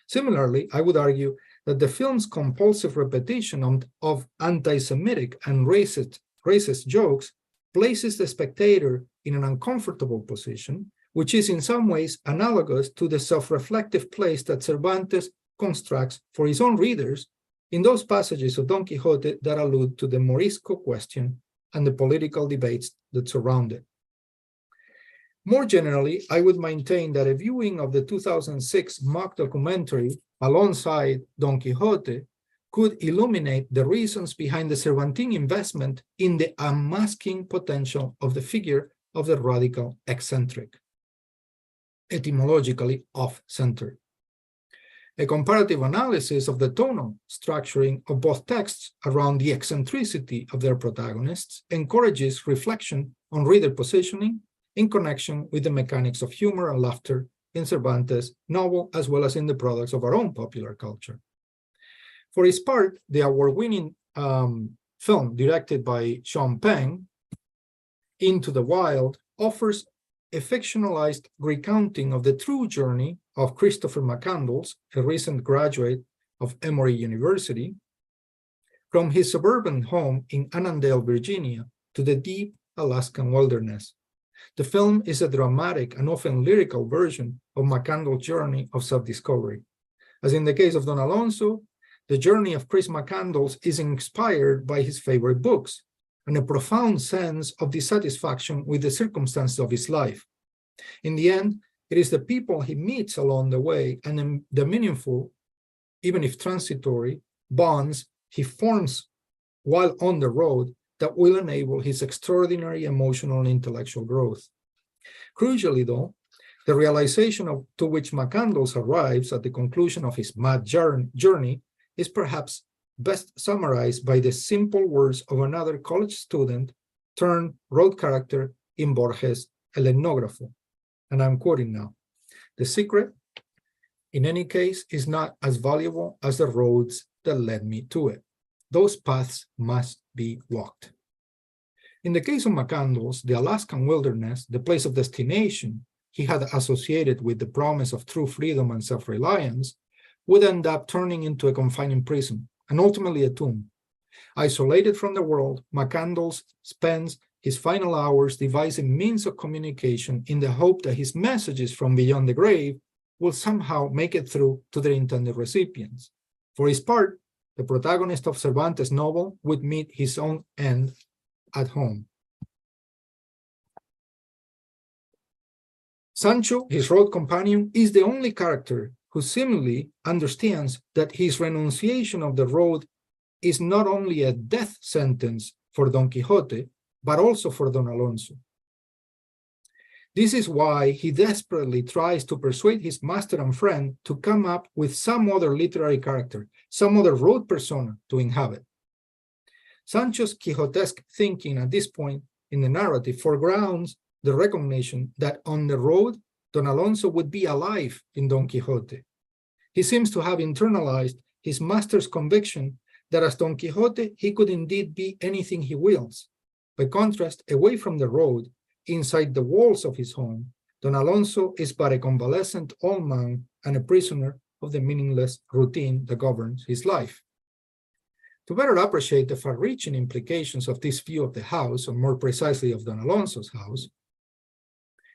A: Similarly, I would argue that the film's compulsive repetition of anti-Semitic and racist jokes places the spectator in an uncomfortable position, which is in some ways analogous to the self-reflective place that Cervantes constructs for his own readers in those passages of Don Quixote that allude to the Morisco question and the political debates that surround it. More generally, I would maintain that a viewing of the 2006 mock documentary alongside Don Quixote could illuminate the reasons behind the Cervantine investment in the unmasking potential of the figure of the radical eccentric, etymologically off-center. A comparative analysis of the tonal structuring of both texts around the eccentricity of their protagonists encourages reflection on reader positioning in connection with the mechanics of humor and laughter in Cervantes' novel, as well as in the products of our own popular culture. For its part, the award-winning film directed by Sean Penn, Into the Wild, offers a fictionalized recounting of the true journey of Christopher McCandless, a recent graduate of Emory University, from his suburban home in Annandale, Virginia, to the deep Alaskan wilderness. The film is a dramatic and often lyrical version of McCandless' journey of self-discovery. As in the case of Don Alonso, the journey of Chris McCandless is inspired by his favorite books and a profound sense of dissatisfaction with the circumstances of his life. In the end, it is the people he meets along the way and the meaningful, even if transitory, bonds he forms while on the road that will enable his extraordinary emotional and intellectual growth. Crucially, though, the realization to which McCandless arrives at the conclusion of his mad journey is perhaps best summarized by the simple words of another college student turned road character in Borges' El Etnógrafo. And I'm quoting now: "The secret, in any case, is not as valuable as the roads that led me to it. Those paths must be walked." In the case of McCandless, the Alaskan wilderness, the place of destination he had associated with the promise of true freedom and self-reliance, would end up turning into a confining prison and ultimately a tomb. Isolated from the world, McCandless spends his final hours devising means of communication in the hope that his messages from beyond the grave will somehow make it through to their intended recipients. For his part, the protagonist of Cervantes' novel would meet his own end at home. Sancho, his road companion, is the only character who seemingly understands that his renunciation of the road is not only a death sentence for Don Quixote, but also for Don Alonso. This is why he desperately tries to persuade his master and friend to come up with some other literary character, some other road persona to inhabit. Sancho's Quixotesque thinking at this point in the narrative foregrounds the recognition that on the road, Don Alonso would be alive in Don Quixote. He seems to have internalized his master's conviction that as Don Quixote, he could indeed be anything he wills. By contrast, away from the road, inside the walls of his home, Don Alonso is but a convalescent old man and a prisoner of the meaningless routine that governs his life. To better appreciate the far-reaching implications of this view of the house, or more precisely of Don Alonso's house,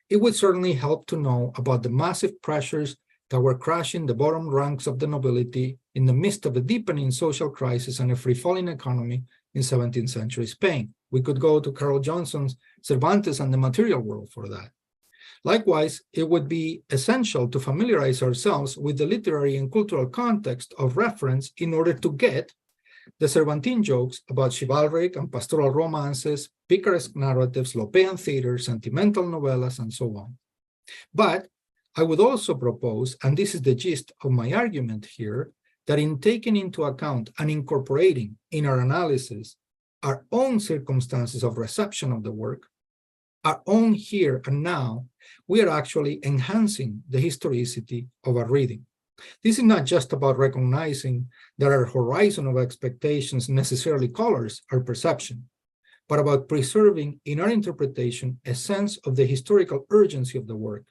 A: it would certainly help to know about the massive pressures that were crushing the bottom ranks of the nobility in the midst of a deepening social crisis and a free-falling economy in 17th century Spain. We could go to Carl Johnson's Cervantes and the Material World for that. Likewise, it would be essential to familiarize ourselves with the literary and cultural context of reference in order to get the Cervantine jokes about chivalric and pastoral romances, picaresque narratives, Lopean theater, sentimental novellas, and so on. But I would also propose, and this is the gist of my argument here, that in taking into account and incorporating in our analysis our own circumstances of reception of the work, our own here and now, we are actually enhancing the historicity of our reading. This is not just about recognizing that our horizon of expectations necessarily colors our perception, but about preserving in our interpretation a sense of the historical urgency of the work,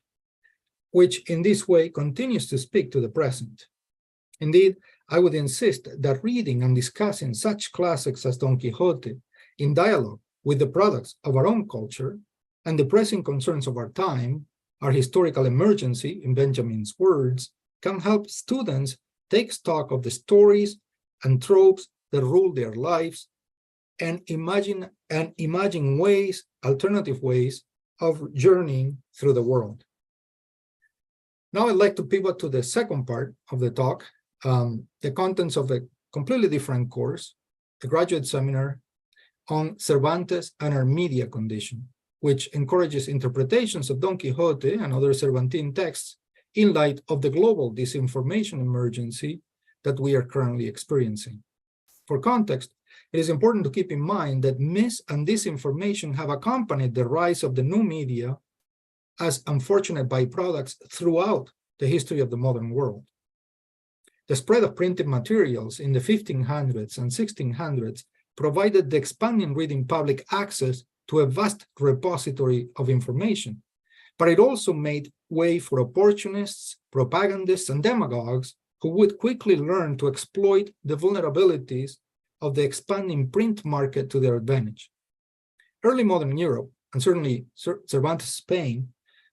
A: which in this way continues to speak to the present. Indeed, I would insist that reading and discussing such classics as Don Quixote in dialogue with the products of our own culture and the pressing concerns of our time, our historical emergency, in Benjamin's words, can help students take stock of the stories and tropes that rule their lives and imagine ways, alternative ways of journeying through the world. Now I'd like to pivot to the second part of the talk, the contents of a completely different course, a graduate seminar on Cervantes and our media condition, which encourages interpretations of Don Quixote and other Cervantine texts in light of the global disinformation emergency that we are currently experiencing. For context, it is important to keep in mind that mis- and disinformation have accompanied the rise of the new media as unfortunate byproducts throughout the history of the modern world. The spread of printed materials in the 1500s and 1600s provided the expanding reading public access to a vast repository of information, but it also made way for opportunists, propagandists, and demagogues who would quickly learn to exploit the vulnerabilities of the expanding print market to their advantage. Early modern Europe, and certainly Cervantes' Spain,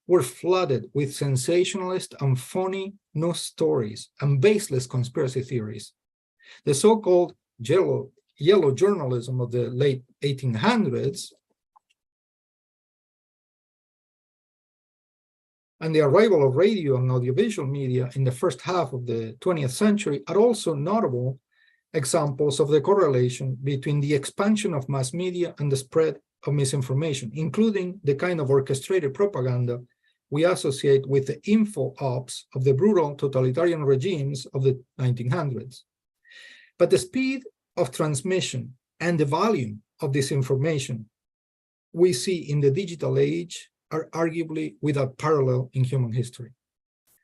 A: were flooded with sensationalist and phony news stories and baseless conspiracy theories. The so-called yellow journalism of the late 1800s and the arrival of radio and audiovisual media in the first half of the 20th century are also notable examples of the correlation between the expansion of mass media and the spread of misinformation, including the kind of orchestrated propaganda we associate with the info ops of the brutal totalitarian regimes of the 1900s. But the speed of transmission and the volume of this information we see in the digital age are arguably without parallel in human history.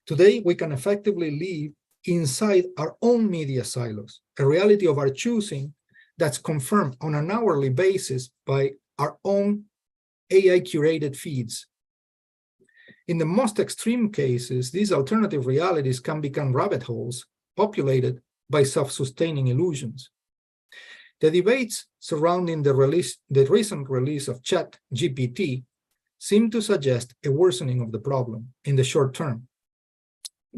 A: Today, we can effectively live inside our own media silos, a reality of our choosing that's confirmed on an hourly basis by our own AI-curated feeds. In the most extreme cases, these alternative realities can become rabbit holes populated by self-sustaining illusions. The debates surrounding the recent release of ChatGPT seem to suggest a worsening of the problem in the short term,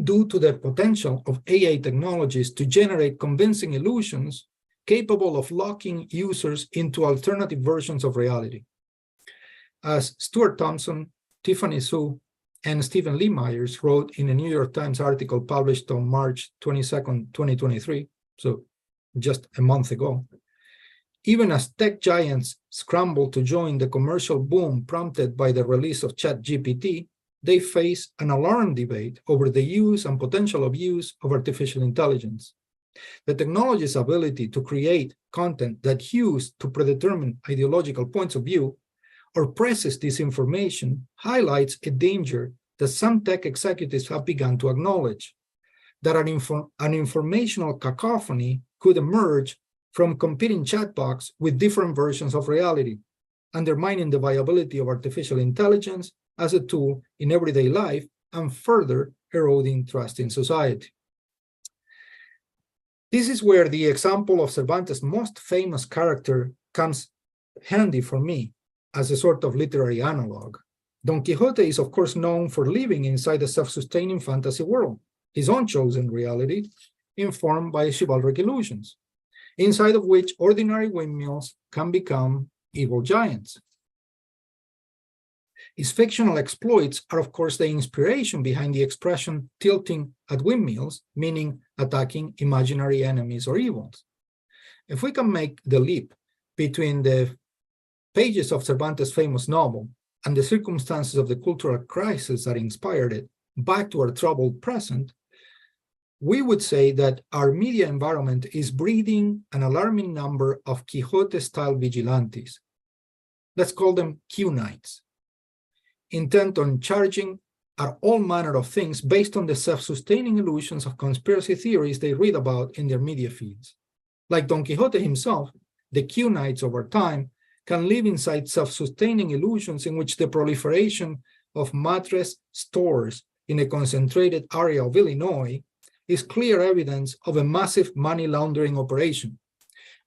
A: due to the potential of AI technologies to generate convincing illusions capable of locking users into alternative versions of reality. As Stuart Thompson, Tiffany Su, and Stephen Lee Myers wrote in a New York Times article published on March 22nd, 2023, so just a month ago, even as tech giants scramble to join the commercial boom prompted by the release of ChatGPT, they face an alarm debate over the use and potential abuse of artificial intelligence. The technology's ability to create content that hews to predetermine ideological points of view or presses disinformation highlights a danger that some tech executives have begun to acknowledge, that an informational cacophony could emerge from competing chatbots with different versions of reality, undermining the viability of artificial intelligence as a tool in everyday life and further eroding trust in society. This is where the example of Cervantes' most famous character comes handy for me as a sort of literary analog. Don Quixote is, of course, known for living inside a self-sustaining fantasy world, his own chosen reality, informed by chivalric illusions, inside of which ordinary windmills can become evil giants. His fictional exploits are, of course, the inspiration behind the expression tilting at windmills, meaning attacking imaginary enemies or evils. If we can make the leap between the pages of Cervantes' famous novel and the circumstances of the cultural crisis that inspired it back to our troubled present, we would say that our media environment is breeding an alarming number of Quixote-style vigilantes. Let's call them Q Knights, intent on charging at all manner of things based on the self-sustaining illusions of conspiracy theories they read about in their media feeds. Like Don Quixote himself, the Q Knights over time can live inside self-sustaining illusions in which the proliferation of mattress stores in a concentrated area of Illinois is clear evidence of a massive money laundering operation.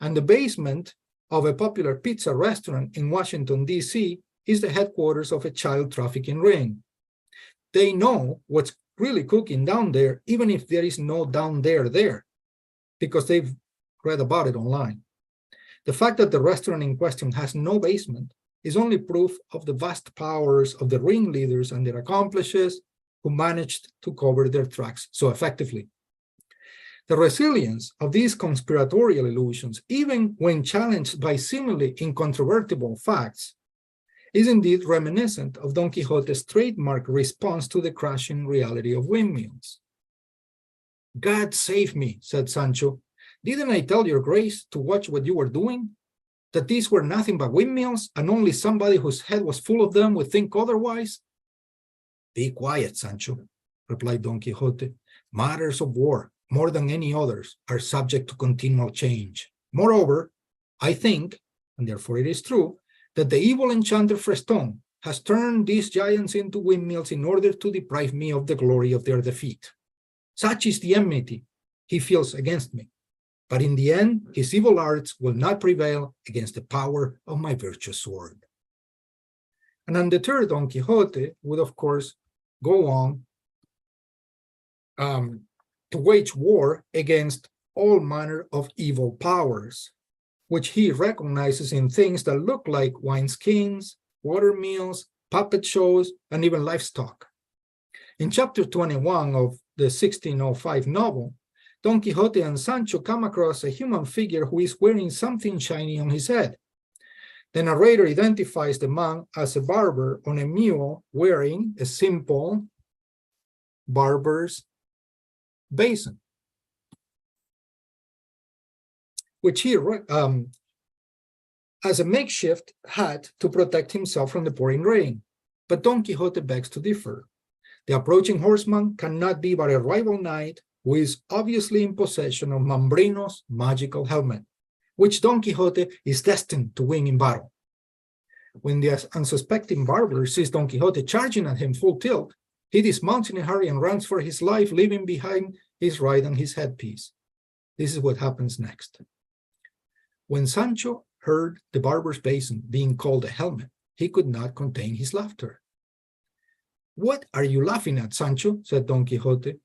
A: And the basement of a popular pizza restaurant in Washington, D.C. is the headquarters of a child trafficking ring. They know what's really cooking down there, even if there is no down there, because they've read about it online. The fact that the restaurant in question has no basement is only proof of the vast powers of the ringleaders and their accomplices who managed to cover their tracks so effectively. The resilience of these conspiratorial illusions, even when challenged by seemingly incontrovertible facts, is indeed reminiscent of Don Quixote's trademark response to the crashing reality of windmills. "God save me," said Sancho. "Didn't I tell your grace to watch what you were doing? That these were nothing but windmills, and only somebody whose head was full of them would think otherwise?" "Be quiet, Sancho," replied Don Quixote. "Matters of war, more than any others, are subject to continual change. Moreover, I think, and therefore it is true, that the evil enchanter Freston has turned these giants into windmills in order to deprive me of the glory of their defeat. Such is the enmity he feels against me. But in the end, his evil arts will not prevail against the power of my virtuous sword." And undeterred, Don Quixote would, of course, go on to wage war against all manner of evil powers, which he recognizes in things that look like wineskins, water mills, puppet shows, and even livestock. In chapter 21 of the 1605 novel, Don Quixote and Sancho come across a human figure who is wearing something shiny on his head. The narrator identifies the man as a barber on a mule wearing a simple barber's basin, which he as a makeshift hat to protect himself from the pouring rain. But Don Quixote begs to differ. The approaching horseman cannot be but a rival knight who is obviously in possession of Mambrino's magical helmet, which Don Quixote is destined to win in battle. When the unsuspecting barber sees Don Quixote charging at him full tilt, he dismounts in a hurry and runs for his life, leaving behind his ride and his headpiece. This is what happens next. When Sancho heard the barber's basin being called a helmet, he could not contain his laughter. "What are you laughing at, Sancho?" said Don Quixote.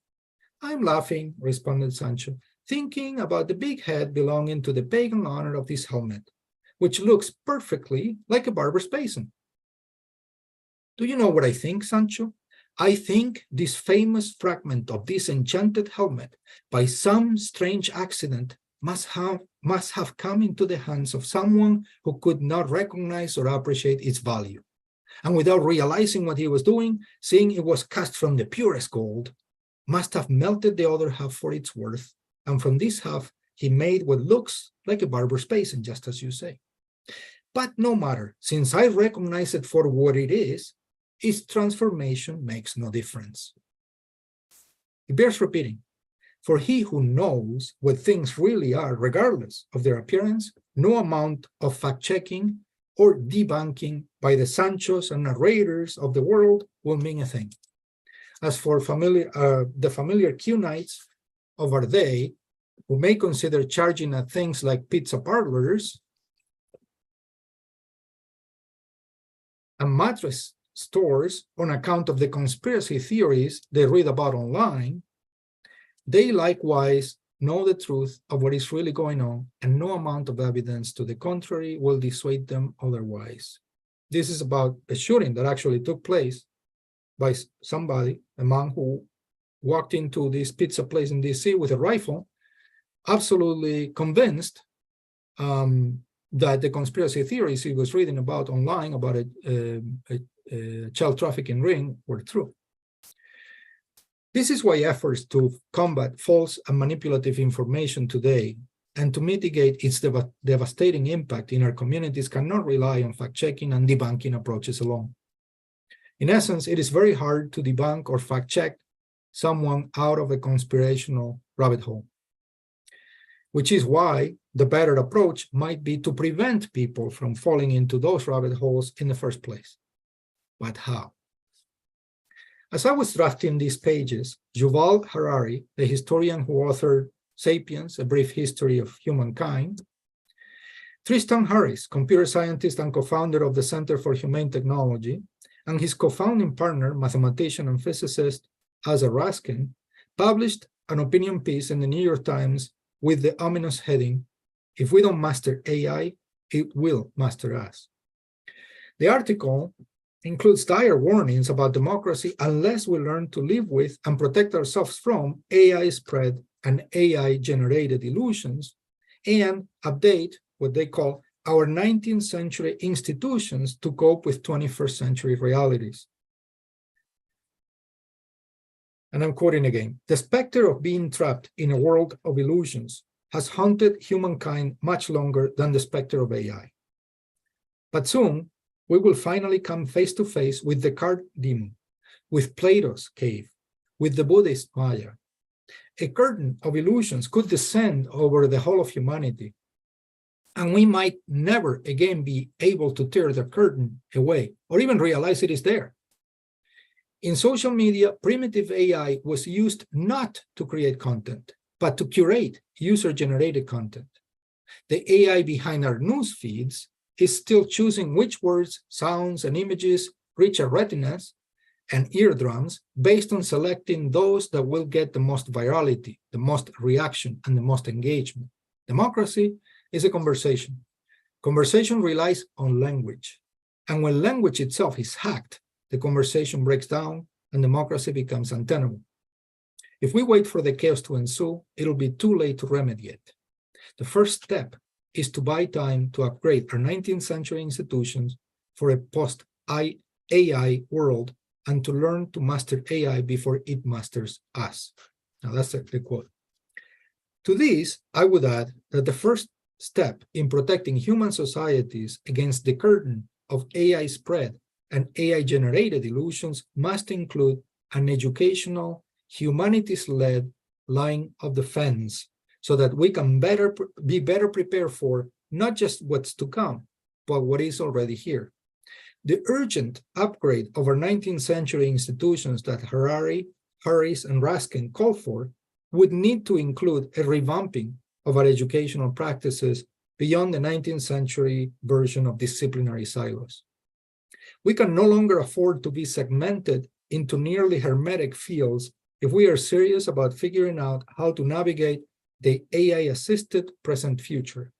A: "I'm laughing," responded Sancho, "thinking about the big head belonging to the pagan honor of this helmet, which looks perfectly like a barber's basin. Do you know what I think, Sancho? I think this famous fragment of this enchanted helmet, by some strange accident, must have come into the hands of someone who could not recognize or appreciate its value. And without realizing what he was doing, seeing it was cast from the purest gold, must have melted the other half for its worth, and from this half he made what looks like a barber's basin, just as you say. But no matter, since I recognize it for what it is, its transformation makes no difference." It bears repeating, for he who knows what things really are, regardless of their appearance, no amount of fact-checking or debunking by the Sanchos and narrators of the world will mean a thing. As for the familiar Q knights of our day, who may consider charging at things like pizza parlors and mattress stores on account of the conspiracy theories they read about online, they likewise know the truth of what is really going on, and no amount of evidence to the contrary will dissuade them otherwise. This is about a shooting that actually took place by somebody, a man who walked into this pizza place in DC with a rifle, absolutely convinced that the conspiracy theories he was reading about online about a child trafficking ring were true. This is why efforts to combat false and manipulative information today and to mitigate its devastating impact in our communities cannot rely on fact-checking and debunking approaches alone. In essence, it is very hard to debunk or fact-check someone out of a conspirational rabbit hole, which is why the better approach might be to prevent people from falling into those rabbit holes in the first place. But how? As I was drafting these pages, Yuval Harari, the historian who authored *Sapiens: A Brief History of Humankind*, Tristan Harris, computer scientist and co-founder of the Center for Humane Technology, and his co-founding partner, mathematician and physicist Asa Raskin, published an opinion piece in the New York Times with the ominous heading, If we don't master AI, it will master us. The article includes dire warnings about democracy unless we learn to live with and protect ourselves from AI spread and AI-generated illusions, and update what they call our 19th century institutions to cope with 21st century realities. And I'm quoting again, "The specter of being trapped in a world of illusions has haunted humankind much longer than the specter of AI. But soon, we will finally come face to face with the card demon, with Plato's cave, with the Buddhist Maya. A curtain of illusions could descend over the whole of humanity, and we might never again be able to tear the curtain away or even realize it is there. In social media, primitive AI was used not to create content, but to curate user-generated content. The AI behind our news feeds is still choosing which words, sounds, and images reach our retinas and eardrums based on selecting those that will get the most virality, the most reaction, and the most engagement. Democracy is a conversation. Conversation relies on language. And when language itself is hacked, the conversation breaks down and democracy becomes untenable. If we wait for the chaos to ensue, it'll be too late to remedy it. The first step is to buy time to upgrade our 19th century institutions for a post-AI world and to learn to master AI before it masters us." Now that's the quote. To this, I would add that the first step in protecting human societies against the curtain of AI spread and AI-generated illusions must include an educational, humanities-led line of defense so that we can be better prepared for not just what's to come, but what is already here. The urgent upgrade of our 19th century institutions that Harari, Harris, and Raskin called for would need to include a revamping of our educational practices beyond the 19th century version of disciplinary silos. We can no longer afford to be segmented into nearly hermetic fields if we are serious about figuring out how to navigate the AI-assisted present future.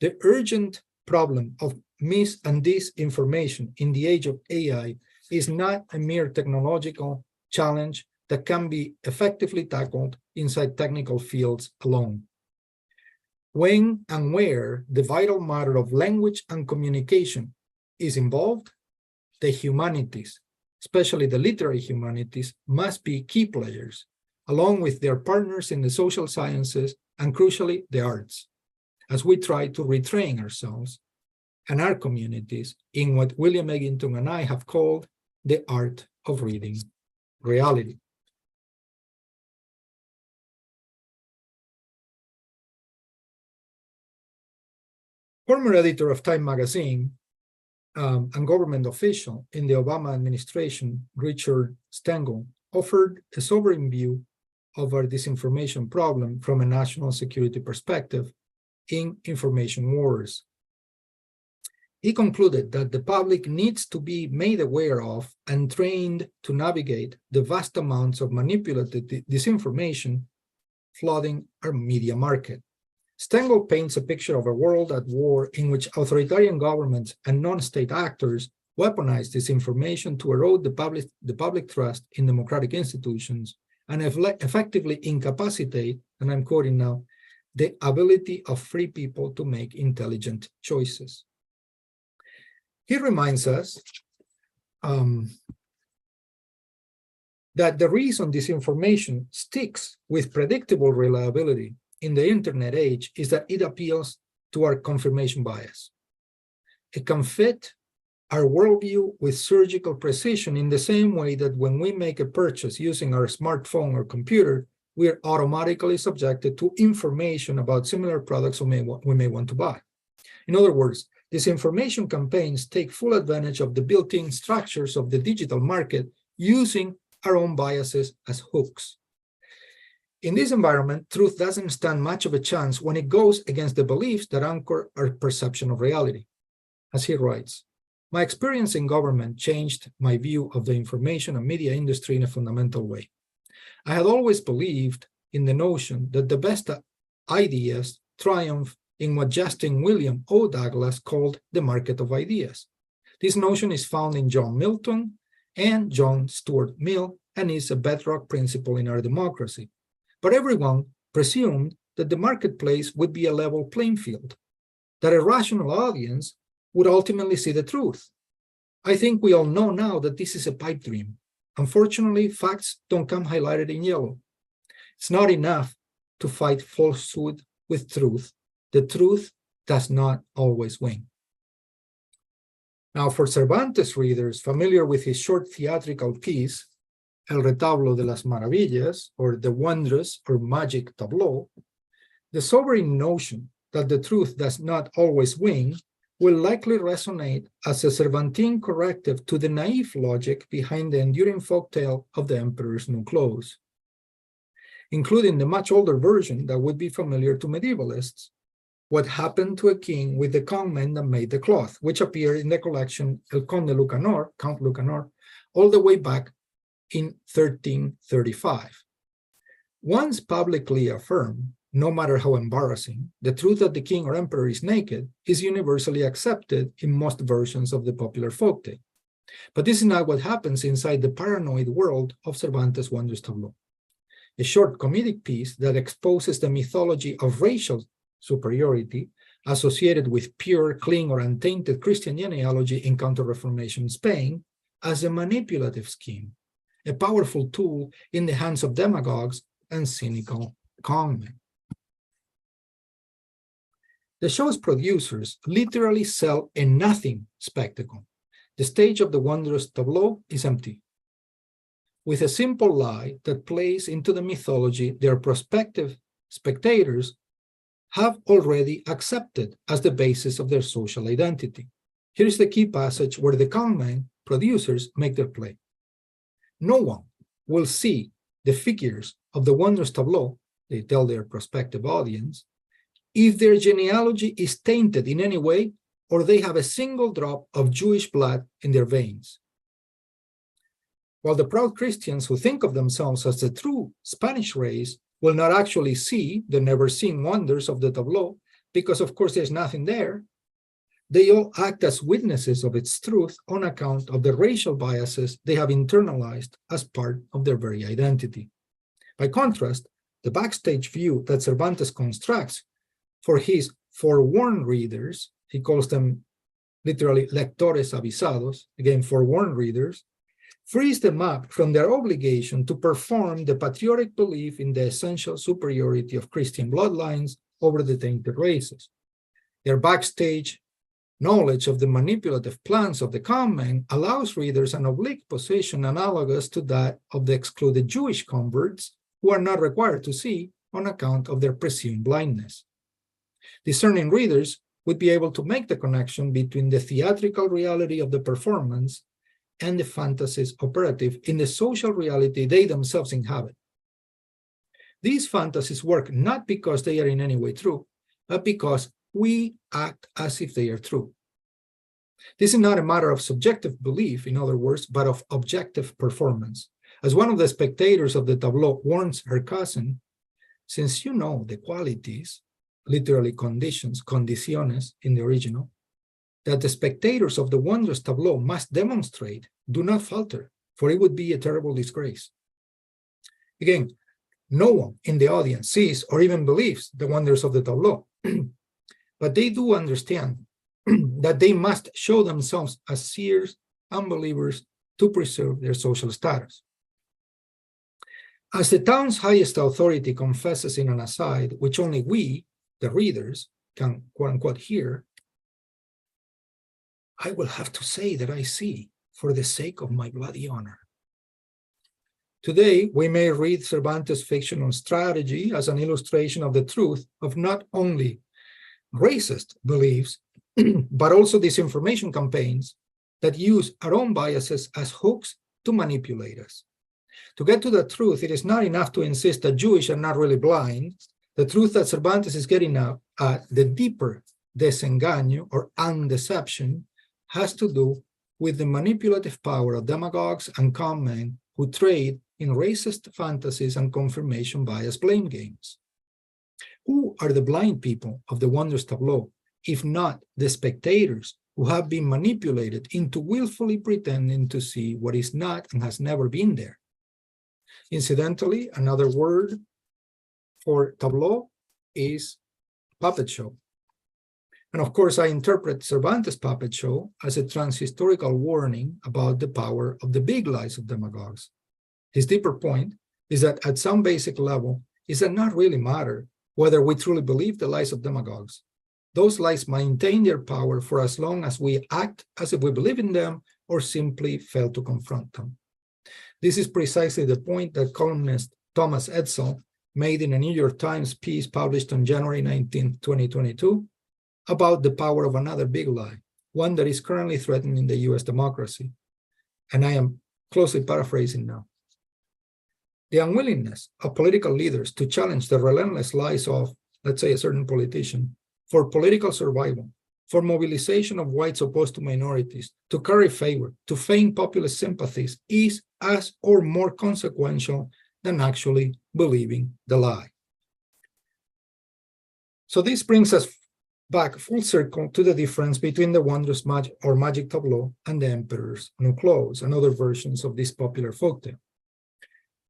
A: The urgent problem of mis- and disinformation in the age of AI is not a mere technological challenge that can be effectively tackled inside technical fields alone. When and where the vital matter of language and communication is involved, the humanities, especially the literary humanities, must be key players, along with their partners in the social sciences and, crucially, the arts, as we try to retrain ourselves and our communities in what William Egginton and I have called the art of reading reality. Former editor of Time magazine and government official in the Obama administration, Richard Stengel, offered a sobering view of our disinformation problem from a national security perspective in Information Wars. He concluded that the public needs to be made aware of and trained to navigate the vast amounts of manipulated disinformation flooding our media market. Stengel paints a picture of a world at war in which authoritarian governments and non-state actors weaponize disinformation to erode the public trust in democratic institutions and effectively incapacitate, and I'm quoting now, the ability of free people to make intelligent choices. He reminds us that the reason disinformation sticks with predictable reliability in the internet age is that it appeals to our confirmation bias. It can fit our worldview with surgical precision in the same way that when we make a purchase using our smartphone or computer, we are automatically subjected to information about similar products we may want to buy. In other words, disinformation campaigns take full advantage of the built-in structures of the digital market using our own biases as hooks. In this environment, truth doesn't stand much of a chance when it goes against the beliefs that anchor our perception of reality. As he writes, "My experience in government changed my view of the information and media industry in a fundamental way. I had always believed in the notion that the best ideas triumph in what Justin William O. Douglas called the market of ideas. This notion is found in John Milton and John Stuart Mill and is a bedrock principle in our democracy. But everyone presumed that the marketplace would be a level playing field, that a rational audience would ultimately see the truth. I think we all know now that this is a pipe dream. Unfortunately, facts don't come highlighted in yellow. It's not enough to fight falsehood with truth. The truth does not always win. Now, for Cervantes readers familiar with his short theatrical piece, El Retablo de las Maravillas, or the wondrous or magic tableau, the sobering notion that the truth does not always win will likely resonate as a Cervantine corrective to the naive logic behind the enduring folktale of the emperor's new clothes, including the much older version that would be familiar to medievalists, What Happened to a King with the Conman That Made the Cloth, which appeared in the collection El Conde Lucanor, Count Lucanor, all the way back in 1335. Once publicly affirmed, no matter how embarrassing, the truth that the king or emperor is naked is universally accepted in most versions of the popular folktale. But this is not what happens inside the paranoid world of Cervantes' Wondrous Tableau, a short comedic piece that exposes the mythology of racial superiority associated with pure, clean, or untainted Christian genealogy in Counter-Reformation Spain as a manipulative scheme, a powerful tool in the hands of demagogues and cynical conmen. The show's producers literally sell a nothing spectacle. The stage of the Wondrous Tableau is empty, with a simple lie that plays into the mythology their prospective spectators have already accepted as the basis of their social identity. Here is the key passage where the conmen producers make their play. No one will see the figures of the Wondrous Tableau, they tell their prospective audience, if their genealogy is tainted in any way or they have a single drop of Jewish blood in their veins. While the proud Christians who think of themselves as the true Spanish race will not actually see the never-seen wonders of the tableau, because of course there's nothing there, they all act as witnesses of its truth on account of the racial biases they have internalized as part of their very identity. By contrast, the backstage view that Cervantes constructs for his forewarned readers, he calls them literally lectores avisados, again, forewarned readers, frees them up from their obligation to perform the patriotic belief in the essential superiority of Christian bloodlines over the tainted races. Their backstage knowledge of the manipulative plans of the conmen allows readers an oblique position analogous to that of the excluded Jewish converts who are not required to see on account of their presumed blindness. Discerning readers would be able to make the connection between the theatrical reality of the performance and the fantasies operative in the social reality they themselves inhabit. These fantasies work not because they are in any way true, but because we act as if they are true. This is not a matter of subjective belief, in other words, but of objective performance. As one of the spectators of the tableau warns her cousin, since you know the qualities, literally conditions, condiciones in the original, that the spectators of the Wondrous Tableau must demonstrate, do not falter, for it would be a terrible disgrace. Again, no one in the audience sees or even believes the wonders of the tableau, but they do understand that they must show themselves as seers, unbelievers, to preserve their social status. As the town's highest authority confesses in an aside, which only we, the readers, can quote-unquote hear, I will have to say that I see, for the sake of my bloody honor. Today, we may read Cervantes' fiction on strategy as an illustration of the truth of not only racist beliefs, but also disinformation campaigns that use our own biases as hooks to manipulate us. To get to the truth, it is not enough to insist that Jewish are not really blind. The truth that Cervantes is getting at, the deeper desengaño or undeception, has to do with the manipulative power of demagogues and conmen who trade in racist fantasies and confirmation bias blame games. Who are the blind people of the wondrous tableau, if not the spectators who have been manipulated into willfully pretending to see what is not and has never been there? Incidentally, another word for tableau is puppet show. And of course, I interpret Cervantes' puppet show as a transhistorical warning about the power of the big lies of demagogues. His deeper point is that at some basic level, it does not really matter whether we truly believe the lies of demagogues. Those lies maintain their power for as long as we act as if we believe in them or simply fail to confront them. This is precisely the point that columnist Thomas Edsall made in a New York Times piece published on January 19, 2022, about the power of another big lie, one that is currently threatening the US democracy. And I am closely paraphrasing now. The unwillingness of political leaders to challenge the relentless lies of, let's say, a certain politician, for political survival, for mobilization of whites opposed to minorities, to curry favor, to feign populist sympathies, is as or more consequential than actually believing the lie. So this brings us back full circle to the difference between the wondrous magic tableau and the emperor's new clothes and other versions of this popular folktale.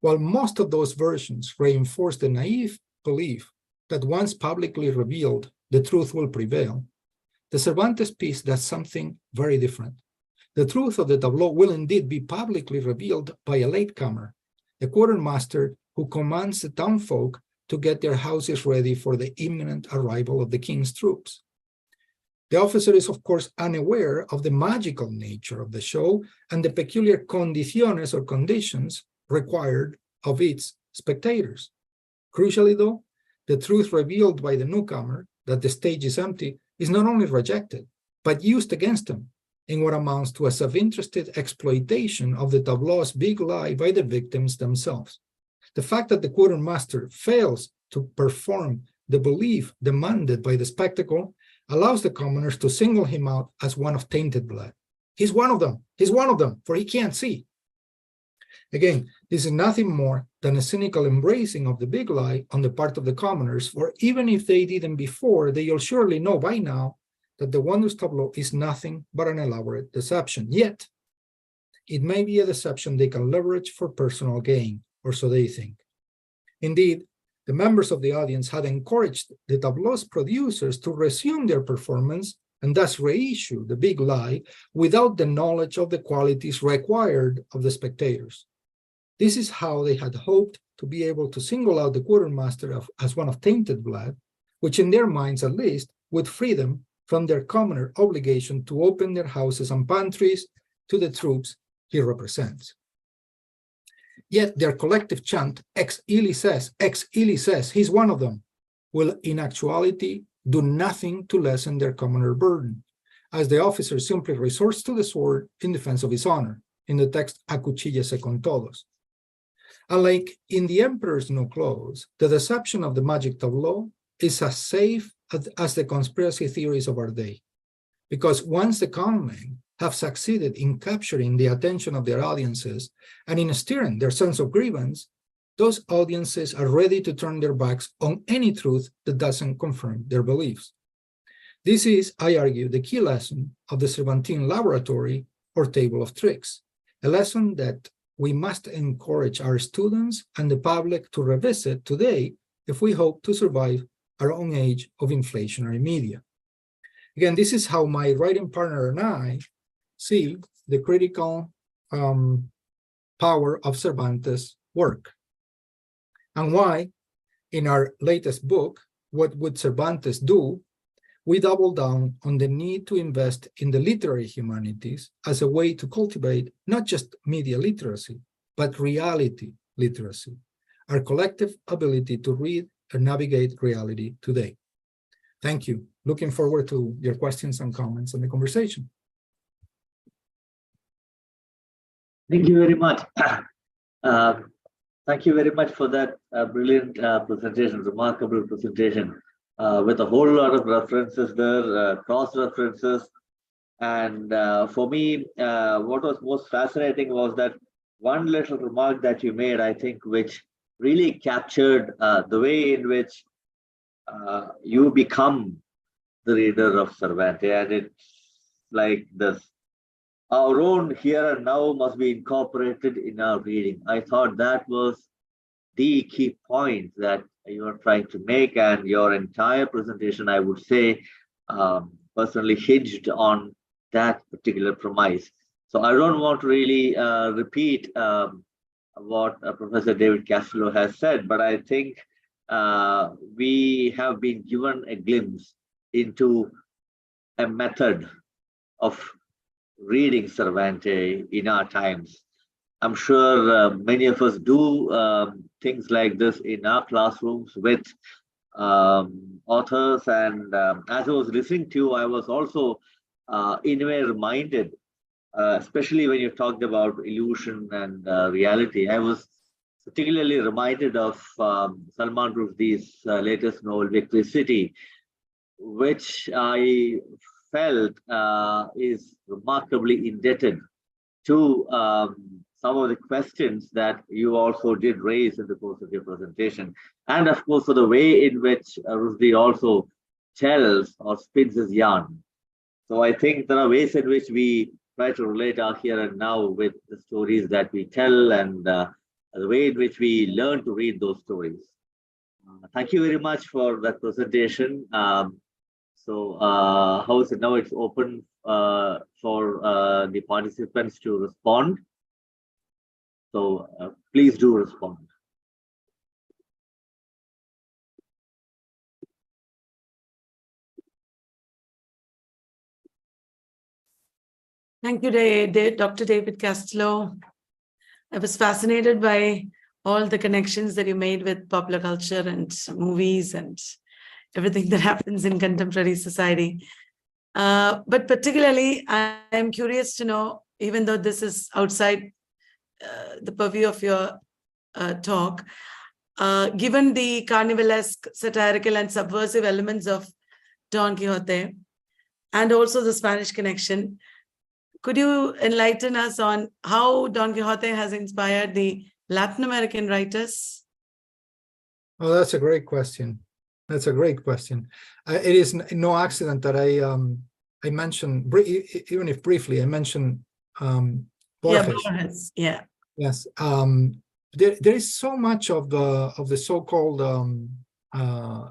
A: While most of those versions reinforce the naive belief that once publicly revealed, the truth will prevail, the Cervantes piece does something very different. The truth of the tableau will indeed be publicly revealed by a latecomer, a quartermaster who commands the townfolk to get their houses ready for the imminent arrival of the king's troops. The officer is, of course, unaware of the magical nature of the show and the peculiar condiciones or conditions required of its spectators. Crucially, though, the truth revealed by the newcomer, that the stage is empty, is not only rejected, but used against him in what amounts to a self-interested exploitation of the tableau's big lie by the victims themselves. The fact that the quartermaster fails to perform the belief demanded by the spectacle allows the commoners to single him out as one of tainted blood. He's one of them, for he can't see. Again, this is nothing more than a cynical embracing of the big lie on the part of the commoners, for even if they didn't before, they'll surely know by now that the wondrous tableau is nothing but an elaborate deception. Yet, it may be a deception they can leverage for personal gain, or so they think. Indeed, the members of the audience had encouraged the tableau's producers to resume their performance and thus reissue the big lie without the knowledge of the qualities required of the spectators. This is how they had hoped to be able to single out the quartermaster as one of tainted blood, which in their minds at least would free them from their commoner obligation to open their houses and pantries to the troops he represents. Yet their collective chant, ex illi says, he's one of them, will in actuality do nothing to lessen their commoner burden, as the officer simply resorts to the sword in defense of his honor, in the text acuchíllese con todos. Unlike in the emperor's new clothes, the deception of the magic tableau is as safe as the conspiracy theories of our day, because once the con men have succeeded in capturing the attention of their audiences and in stirring their sense of grievance, those audiences are ready to turn their backs on any truth that doesn't confirm their beliefs. This is, I argue, the key lesson of the Cervantine laboratory or table of tricks, a lesson that we must encourage our students and the public to revisit today if we hope to survive our own age of inflationary media. Again, this is how my writing partner and I see the critical power of Cervantes' work, and why, in our latest book, What Would Cervantes Do?, we double down on the need to invest in the literary humanities as a way to cultivate not just media literacy, but reality literacy, our collective ability to read and navigate reality today. Thank you. Looking forward to your questions and comments on the conversation.
C: Thank you very much. Thank you very much for that brilliant presentation, remarkable presentation, with a whole lot of references there, cross-references. And for me, what was most fascinating was that one little remark that you made, I think, which really captured the way in which you become the reader of Cervantes, and it's like this. Our own here and now must be incorporated in our reading. I thought that was the key point that you are trying to make, and your entire presentation, I would say, personally hinged on that particular premise. So I don't want to really repeat what Professor David Castillo has said, but I think we have been given a glimpse into a method of reading Cervantes in our times. I'm sure many of us do things like this in our classrooms with authors. And as I was listening to you, I was also in a way reminded, especially when you talked about illusion and reality. I was particularly reminded of Salman Rushdie's latest novel, Quixote, which I felt is remarkably indebted to some of the questions that you also did raise in the course of your presentation. And of course, for the way in which Rushdie also tells or spins his yarn. So I think there are ways in which we try to relate our here and now with the stories that we tell, and the way in which we learn to read those stories. Thank you very much for that presentation. So how is it now? It's open for the participants to respond. So please do respond.
D: Thank you, Dr. David Castillo. I was fascinated by all the connections that you made with popular culture and movies and everything that happens in contemporary society. But particularly, I'm curious to know, even though this is outside the purview of your talk, given the carnivalesque, satirical, and subversive elements of Don Quixote, and also the Spanish connection, could you enlighten us on how Don Quixote has inspired the Latin American writers?
A: Oh, that's a great question. That's a great question. It is no accident that I mentioned, even if briefly, I mentioned Borges.
D: Yeah, Borges. Yeah.
A: Yes. There is so much of the so-called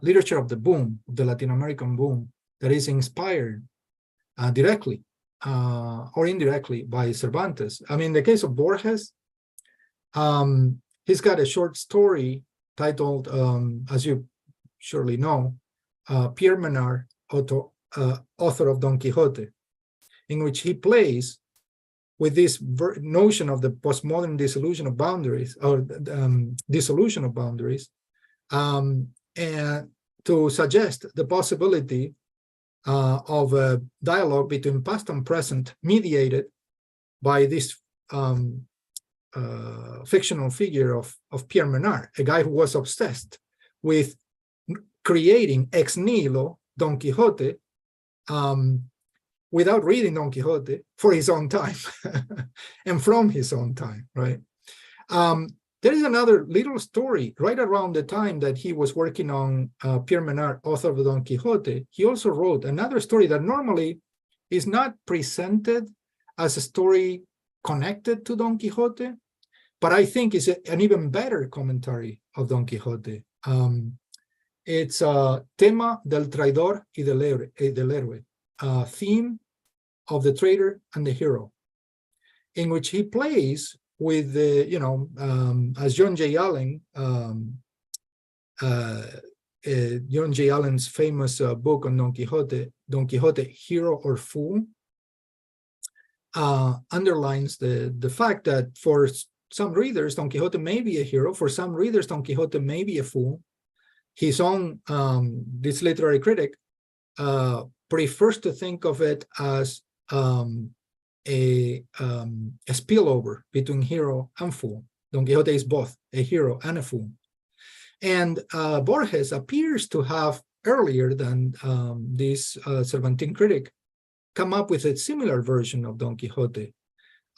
A: literature of the boom, the Latin American boom, that is inspired directly or indirectly by Cervantes. I mean, in the case of Borges, he's got a short story titled, as you surely know, Pierre Menard, author of Don Quixote, in which he plays with this notion of the postmodern dissolution of boundaries, or dissolution of boundaries, and to suggest the possibility of a dialogue between past and present, mediated by this fictional figure of Pierre Menard, a guy who was obsessed with creating ex nihilo Don Quixote without reading Don Quixote for his own time and from his own time, right? There is another little story right around the time that he was working on Pierre Menard, author of Don Quixote. He also wrote another story that normally is not presented as a story connected to Don Quixote, but I think is an even better commentary of Don Quixote. It's Tema del Traidor y del Héroe, theme of the traitor and the hero, in which he plays with the, as John J. Allen, John J. Allen's famous book on Don Quixote, Hero or Fool, underlines the fact that for some readers, Don Quixote may be a hero. For some readers, Don Quixote may be a fool. His own, this literary critic, prefers to think of it as a spillover between hero and fool. Don Quixote is both a hero and a fool. And Borges appears to have, earlier than this Cervantine critic, come up with a similar version of Don Quixote.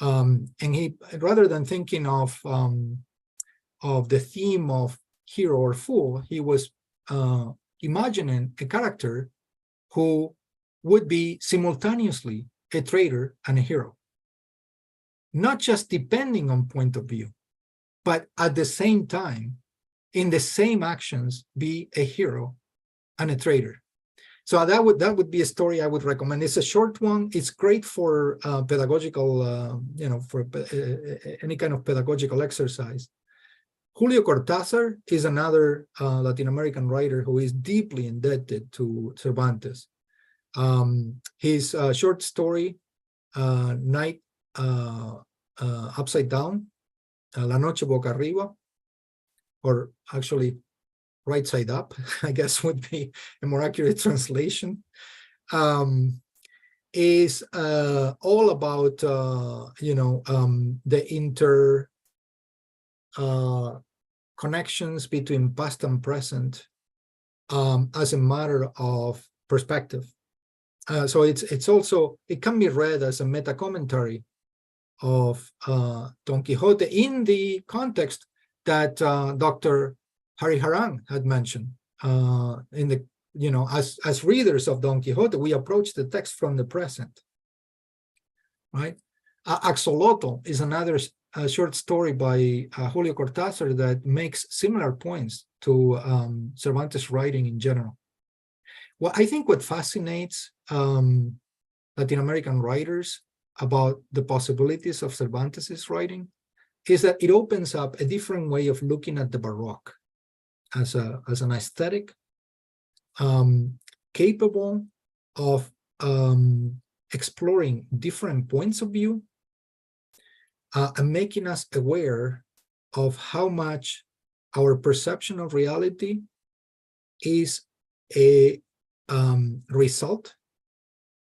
A: And he, rather than thinking of the theme of hero or fool, he was imagining a character who would be simultaneously a traitor and a hero. Not just depending on point of view, but at the same time, in the same actions, be a hero and a traitor. So that would be a story I would recommend. It's a short one. It's great for pedagogical, for any kind of pedagogical exercise. Julio Cortázar is another Latin American writer who is deeply indebted to Cervantes. His short story, Night Upside Down, La Noche Boca Arriba, or actually Right Side Up, I guess would be a more accurate translation, is all about, the connections between past and present as a matter of perspective. So it can be read as a meta commentary of Don Quixote in the context that Dr. Hariharan had mentioned. As readers of Don Quixote, we approach the text from the present, right? Axolotl is another short story by Julio Cortázar that makes similar points to Cervantes' writing in general. Well, I think what fascinates Latin American writers about the possibilities of Cervantes' writing is that it opens up a different way of looking at the Baroque as an aesthetic capable of exploring different points of view and making us aware of how much our perception of reality is a result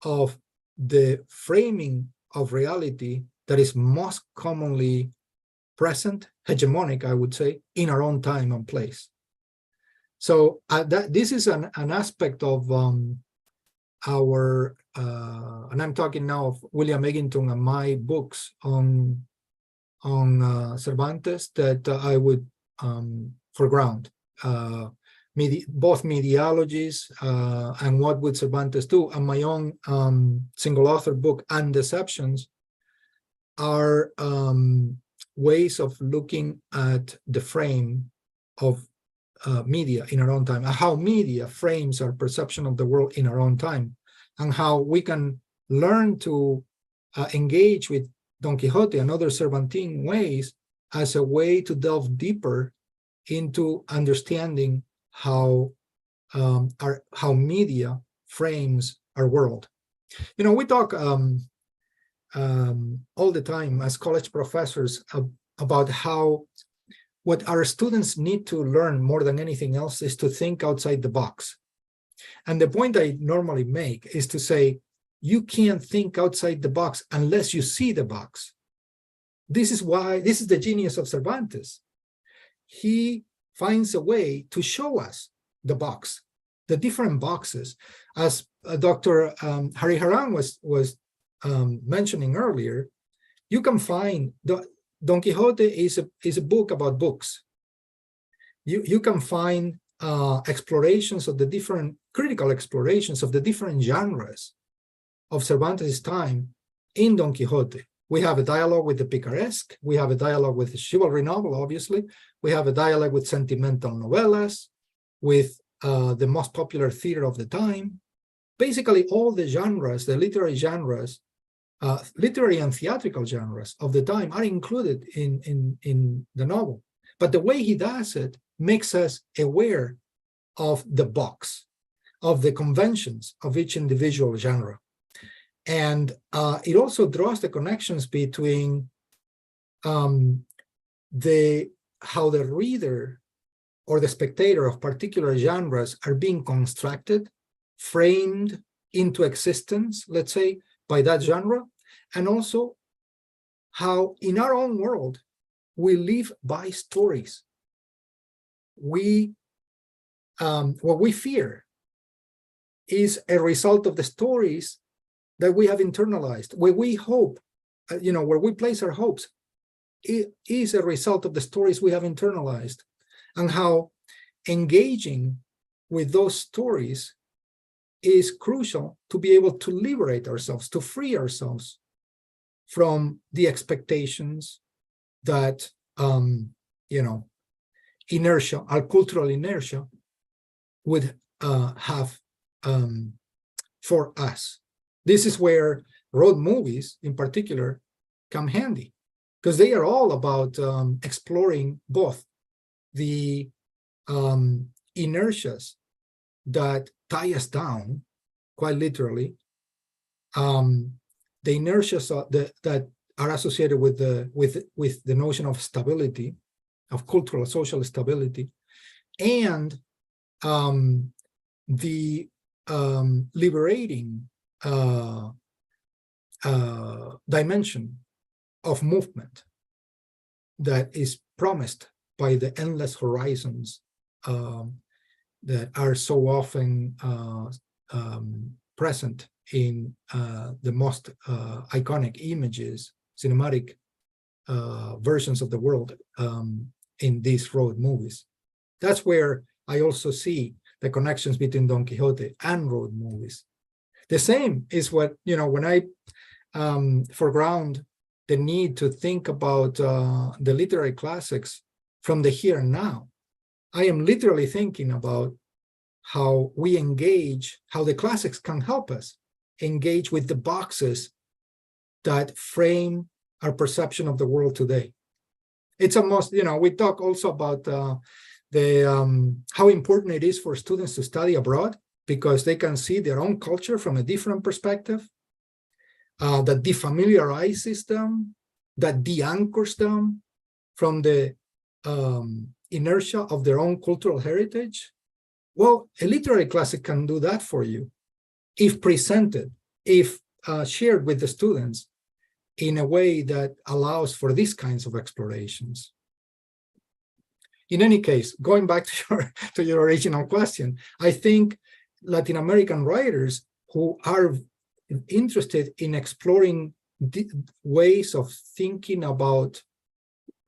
A: of the framing of reality that is most commonly present, hegemonic, I would say, in our own time and place. So this is an aspect of our, and I'm talking now of William Egginton and my books on Cervantes that I would foreground. Both mediologies and what would Cervantes do, and my own single author book, Undeceptions, are ways of looking at the frame of media in our own time, and how media frames our perception of the world in our own time, and how we can learn to engage with Don Quixote and other Cervantine ways as a way to delve deeper into understanding how media frames our world. We talk all the time as college professors about how what our students need to learn more than anything else is to think outside the box. And the point I normally make is to say, you can't think outside the box unless you see the box. This is the genius of Cervantes. He finds a way to show us the box, the different boxes. As Dr. Hariharan was mentioning earlier, you can find Don Quixote is a book about books. You can find explorations of the different, critical explorations of the different genres of Cervantes' time in Don Quixote. We have a dialogue with the picaresque. We have a dialogue with the chivalry novel, obviously. We have a dialogue with sentimental novellas, with the most popular theater of the time. Basically, all the genres, the literary genres, literary and theatrical genres of the time are included in the novel. But the way he does it makes us aware of the box, of the conventions of each individual genre. And it also draws the connections between how the reader or the spectator of particular genres are being constructed, framed into existence, let's say, by that genre, and also how in our own world we live by stories. What we fear is a result of the stories that we have internalized. Where we hope, where we place our hopes, it is a result of the stories we have internalized, and how engaging with those stories is crucial to be able to liberate ourselves, to free ourselves from the expectations that, inertia, our cultural inertia would have for us. This is where road movies in particular come handy, because they are all about exploring both the inertias that tie us down, quite literally, the inertias that are associated with the notion of stability, of cultural social stability, and the liberating dimension of movement that is promised by the endless horizons that are so often present in the most iconic images, cinematic versions of the world in these road movies. That's where I also see the connections between Don Quixote and road movies. The same is what, when I foreground the need to think about the literary classics from the here and now, I am literally thinking about how we engage, how the classics can help us engage with the boxes that frame our perception of the world today. It's almost, we talk also about how important it is for students to study abroad, because they can see their own culture from a different perspective, that defamiliarizes them, that de-anchors them from the inertia of their own cultural heritage. Well, a literary classic can do that for you if presented, if shared with the students in a way that allows for these kinds of explorations. In any case, going back to your original question, I think Latin American writers who are interested in exploring ways of thinking about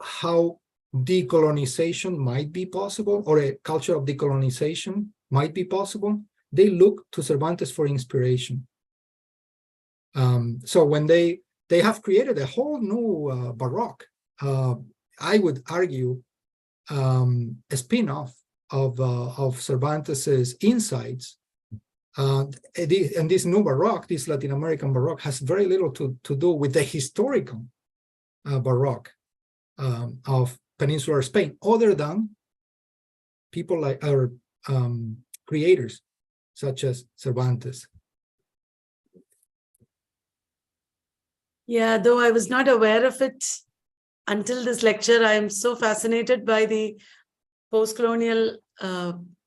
A: how decolonization might be possible, or a culture of decolonization might be possible, they look to Cervantes for inspiration. So when they have created a whole new Baroque, I would argue a spin-off of Cervantes's insights. And this new Baroque, this Latin American Baroque, has very little to do with the historical Baroque of peninsular Spain, other than people like our creators, such as Cervantes.
D: Yeah, though I was not aware of it until this lecture, I am so fascinated by the post-colonial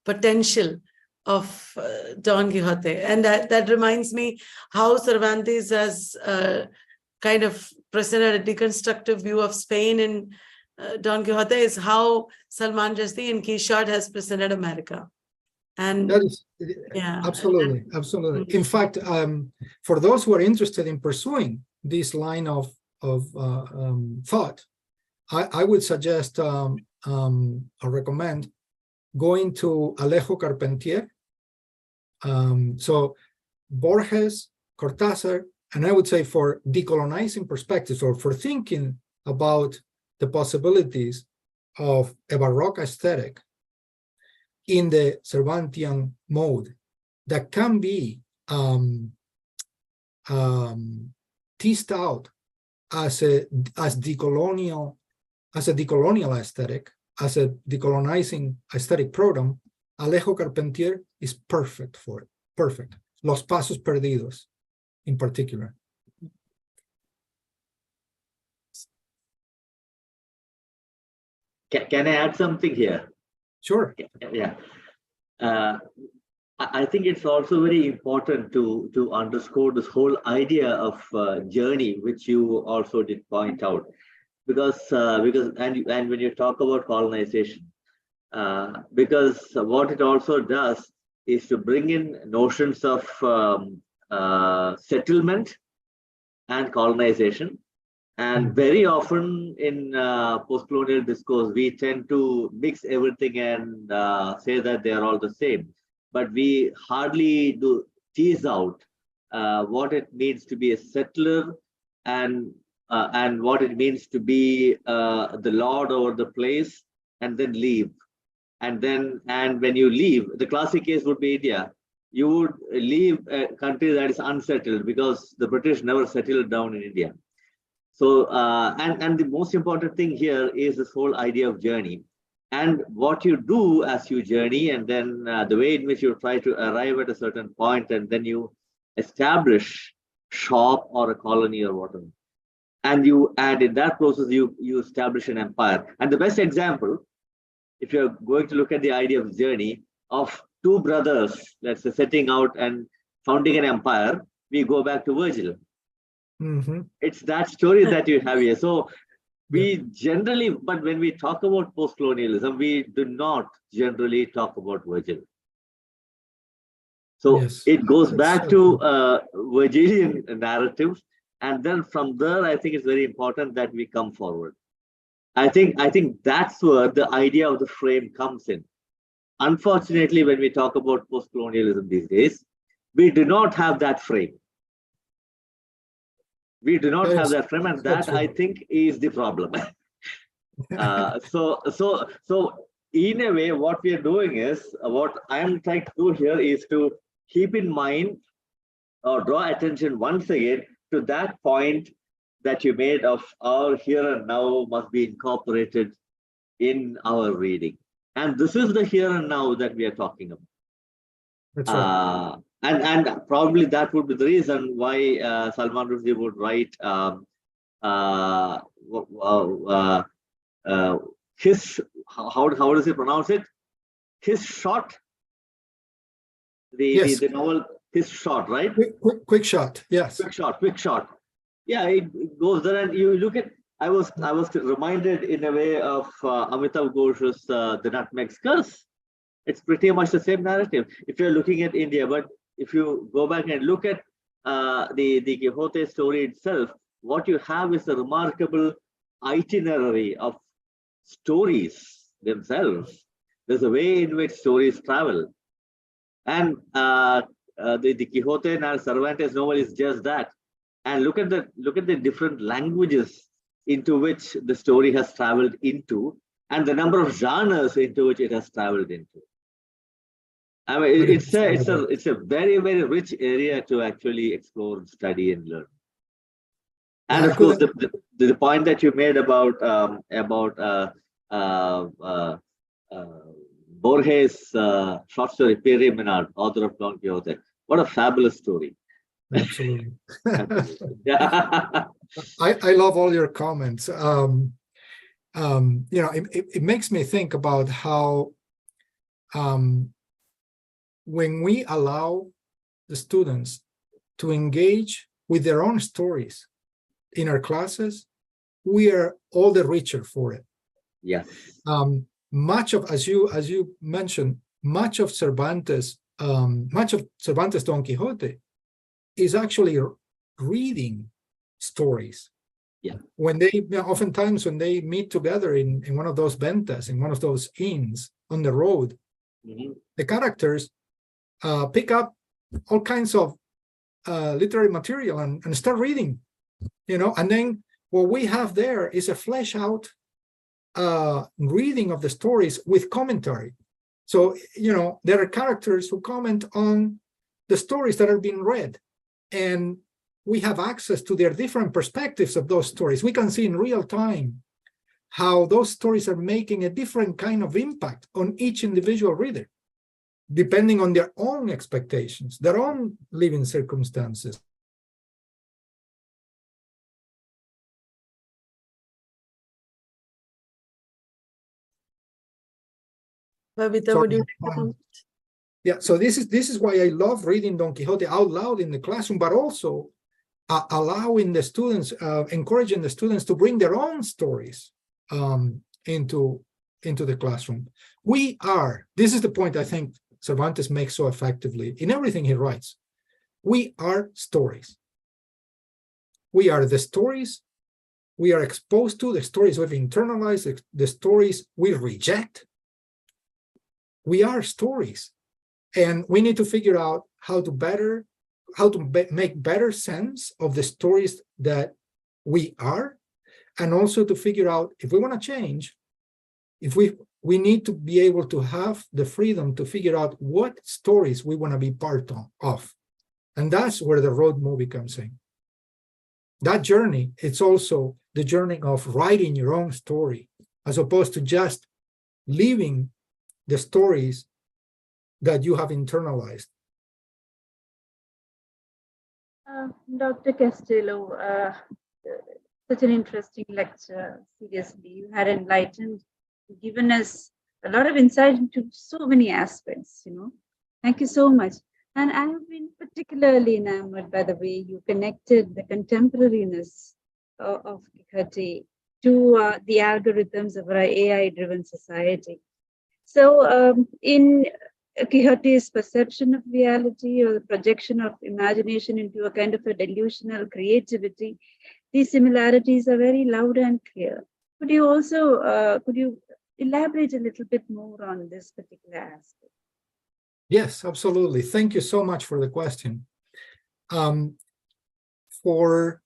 D: potential of Don Quixote. And that reminds me how Cervantes has kind of presented a deconstructive view of Spain in Don Quixote, is how Salman Rushdie in Quixote has presented America. And
A: that is,
D: yeah,
A: absolutely. In fact, for those who are interested in pursuing this line of thought, I would suggest or recommend going to Alejo Carpentier. So Borges, Cortázar, and I would say for decolonizing perspectives, or for thinking about the possibilities of a Baroque aesthetic in the Cervantian mode that can be teased out as a decolonial aesthetic, as a decolonizing aesthetic program. Alejo Carpentier is perfect for it. Perfect. Los Pasos Perdidos, in particular.
C: Can I add something here?
A: Sure.
C: Yeah. I think it's also very important to underscore this whole idea of journey, which you also did point out, because when you talk about colonization, because what it also does is to bring in notions of settlement and colonization. And very often in post-colonial discourse, we tend to mix everything and say that they are all the same. but we hardly do tease out what it means to be a settler and what it means to be the lord over the place and then leave. And when you leave, the classic case would be India. You would leave a country that is unsettled because the British never settled down in India. So, and the most important thing here is this whole idea of journey and what you do as you journey, and then the way in which you try to arrive at a certain point, and then you establish shop or a colony or whatever. And in that process, you establish an empire. And the best example, if you're going to look at the idea of journey of two brothers, let's say, setting out and founding an empire, we go back to Virgil.
A: Mm-hmm.
C: It's that story that you have here. So we generally, but when we talk about post-colonialism, we do not generally talk about Virgil. So
A: Yes,
C: it goes
A: that's
C: back
A: so
C: to Virgilian narrative. And then from there, I think it's very important that we come forward. I think that's where the idea of the frame comes in. Unfortunately, when we talk about post-colonialism these days, we do not have that frame. We do not have that frame, and that I think is the problem. So in a way, what we are doing is, what I am trying to do here is to keep in mind or draw attention once again to that point that you made of our here and now must be incorporated in our reading. And this is the here and now that we are talking about.
A: That's right.
C: And probably that would be the reason why Salman Rushdie would write his, how does he pronounce it? His shot. The novel His Shot, right?
A: Quick shot. Yes.
C: Quick shot. Yeah, it goes there, and you look at. I was reminded in a way of Amitav Ghosh's The Nutmeg's Curse. It's pretty much the same narrative. If you're looking at India, but if you go back and look at the Quixote story itself, what you have is a remarkable itinerary of stories themselves. There's a way in which stories travel, and the Quixote and Cervantes novel is just that. And look at the different languages into which the story has traveled into, and the number of genres into which it has traveled into. I mean, it's a very, very rich area to actually explore, study, and learn. And of course, the point that you made about Borges' short story Pierre Menard, author of Don Quixote. What a fabulous story!
A: Absolutely.
C: Yeah.
A: I love all your comments. It makes me think about how when we allow the students to engage with their own stories in our classes, we are all the richer for it.
C: Yes.
A: Much of, as you mentioned, much of Cervantes Don Quixote is actually reading stories.
C: Yeah.
A: Oftentimes when they meet together in one of those ventas, in one of those inns on the road, the characters pick up all kinds of literary material and start reading, and then what we have there is a flesh out reading of the stories with commentary. So, there are characters who comment on the stories that are being read, and we have access to their different perspectives of those stories. We can see in real time how those stories are making a different kind of impact on each individual reader, depending on their own expectations, their own living circumstances.
D: Babita, would you comment?
A: Yeah, so this is why I love reading Don Quixote out loud in the classroom, but also allowing the students, encouraging the students to bring their own stories into the classroom. This is the point I think Cervantes makes so effectively in everything he writes. We are stories. We are the stories we are exposed to, the stories we've internalized, the stories we reject. We are stories. And we need to figure out how to make better sense of the stories that we are, and also to figure out if we want to change, if we need to be able to have the freedom to figure out what stories we want to be part of. And that's where the road movie comes in. That journey, it's also the journey of writing your own story, as opposed to just living the stories that you have internalized.
B: Dr. Castillo, such an interesting lecture. Seriously, you had enlightened, given us a lot of insight into so many aspects. Thank you so much. And I have been particularly enamored by the way you connected the contemporariness of Quixote to the algorithms of our AI-driven society. So in Quixote's perception of reality, or the projection of imagination into a kind of a delusional creativity, these similarities are very loud and clear. Could you also elaborate a little bit more on this particular aspect?
A: Yes, absolutely. Thank you so much for the question. For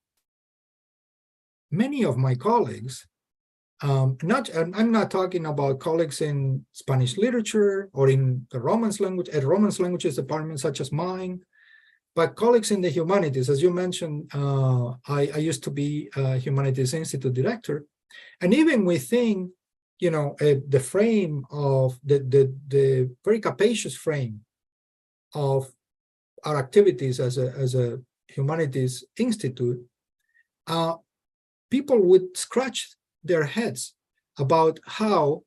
A: many of my colleagues, I'm not talking about colleagues in Spanish literature or in the Romance language, at Romance languages departments such as mine, but colleagues in the humanities. As you mentioned, I used to be a Humanities Institute director, and even within, the frame of the very capacious frame of our activities as a humanities institute, people would scratch their heads about how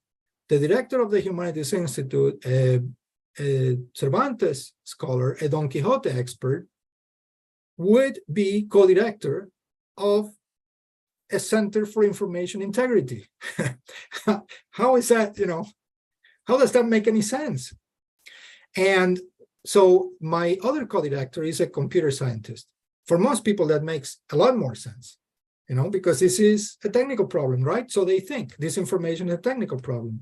A: the director of the Humanities Institute, a Cervantes scholar, a Don Quixote expert, would be co-director of a Center for Information Integrity. How is that, how does that make any sense? And so my other co-director is a computer scientist. For most people, that makes a lot more sense, because this is a technical problem, right? So they think this information is a technical problem.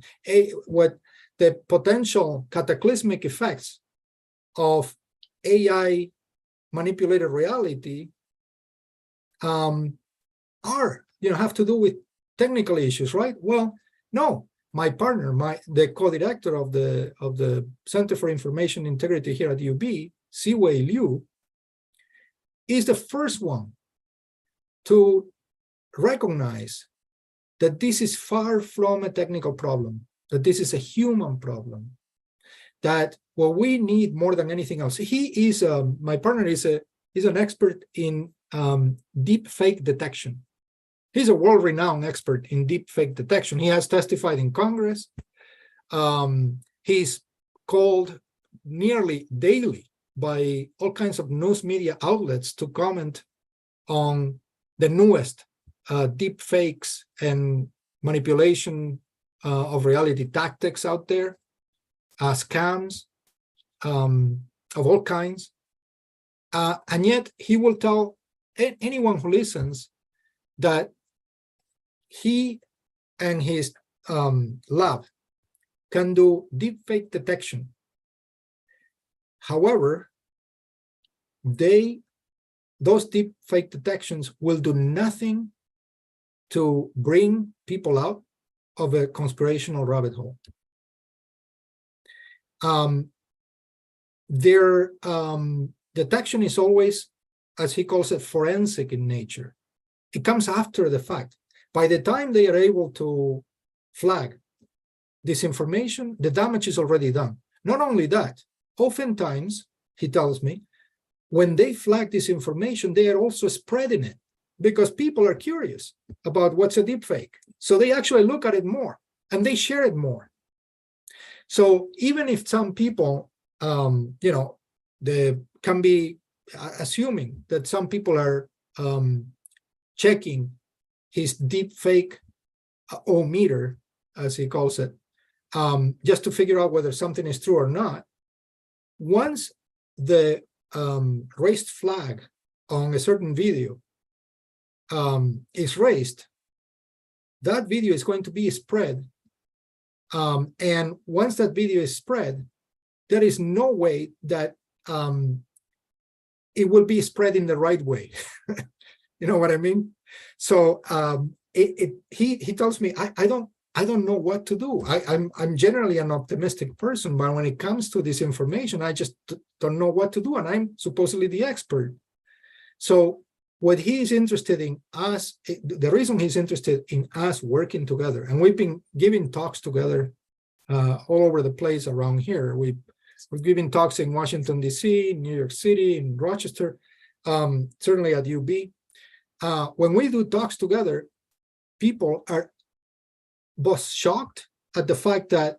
A: What the potential cataclysmic effects of AI manipulated reality have to do with technical issues, right? Well, no. My partner, the co-director of the Center for Information Integrity here at UB, Siwei Liu, is the first one to recognize that this is far from a technical problem, that this is a human problem, that what we need more than anything else. He is my partner is an expert in deep fake detection. He's a world-renowned expert in deep fake detection. He has testified in Congress. He's called nearly daily by all kinds of news media outlets to comment on the newest deep fakes and manipulation of reality tactics out there, scams of all kinds. And yet he will tell anyone who listens that he and his lab can do deepfake detection. However, those deepfake detections will do nothing to bring people out of a conspirational rabbit hole. Their detection is always, as he calls it, forensic in nature. It comes after the fact. By the time they are able to flag this information, the damage is already done. Not only that, oftentimes, he tells me, when they flag this information, they are also spreading it because people are curious about what's a deepfake. So they actually look at it more and they share it more. So even if some people, they can be assuming that some people are checking his deep fake o-meter, as he calls it, just to figure out whether something is true or not. Once the raised flag on a certain video is raised, that video is going to be spread. And once that video is spread, there is no way that it will be spread in the right way. You know what I mean? So he tells me, I don't know what to do. I'm generally an optimistic person, but when it comes to this information, I just don't know what to do, and I'm supposedly the expert. So what he's interested in us, the reason he's interested in us working together, and we've been giving talks together all over the place around here. We've given talks in Washington, D.C., New York City, in Rochester, certainly at UB. When we do talks together, people are both shocked at the fact that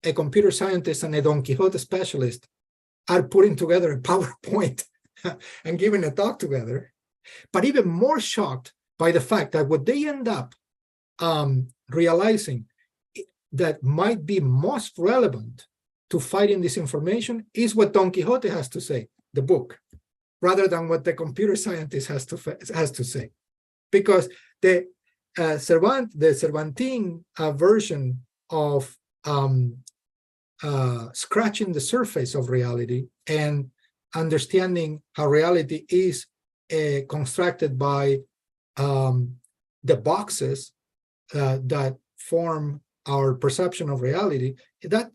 A: a computer scientist and a Don Quixote specialist are putting together a PowerPoint and giving a talk together, but even more shocked by the fact that what they end up realizing that might be most relevant to fighting this information is what Don Quixote has to say, the book, rather than what the computer scientist has to say. Because the Cervantine version of scratching the surface of reality and understanding how reality is constructed by the boxes that form our perception of reality, that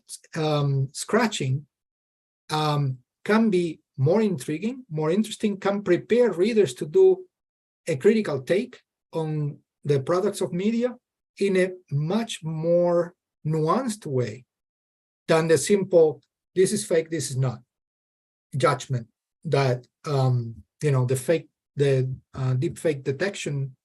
A: scratching can be more intriguing, more interesting, can prepare readers to do a critical take on the products of media in a much more nuanced way than the simple, this is fake, this is not, judgment that the deep fake detection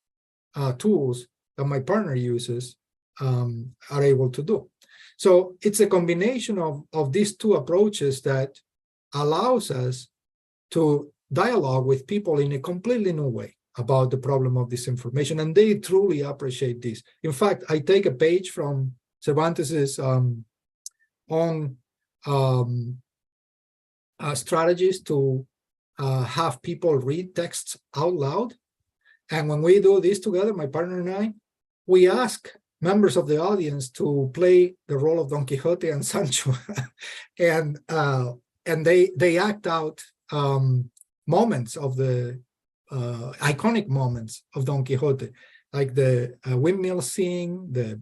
A: tools that my partner uses are able to do. So it's a combination of these two approaches that allows us to dialogue with people in a completely new way about the problem of disinformation, and they truly appreciate this. In fact, I take a page from Cervantes's own strategies to have people read texts out loud. And when we do this together, my partner and I, we ask members of the audience to play the role of Don Quixote and Sancho, and they act out moments of the iconic moments of Don Quixote, like the windmill scene, the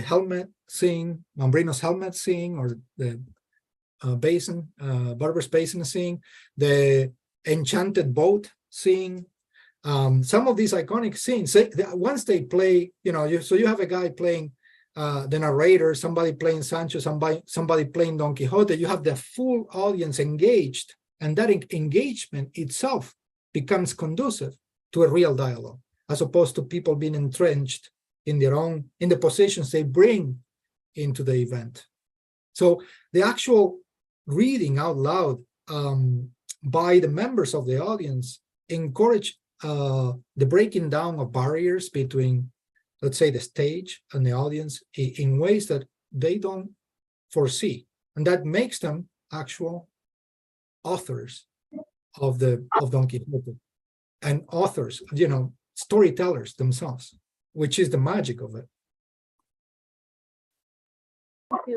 A: helmet scene, Mambrino's helmet scene, or the Barber's basin scene, the enchanted boat scene. Some of these iconic scenes, once they play, so you have a guy playing the narrator, somebody playing Sancho, somebody playing Don Quixote, you have the full audience engaged, and that engagement itself becomes conducive to a real dialogue, as opposed to people being entrenched in the positions they bring into the event. So the actual reading out loud by the members of the audience encourage the breaking down of barriers between, let's say, the stage and the audience in ways that they don't foresee, and that makes them actual authors of Don Quixote, and authors, storytellers themselves, which is the magic of it.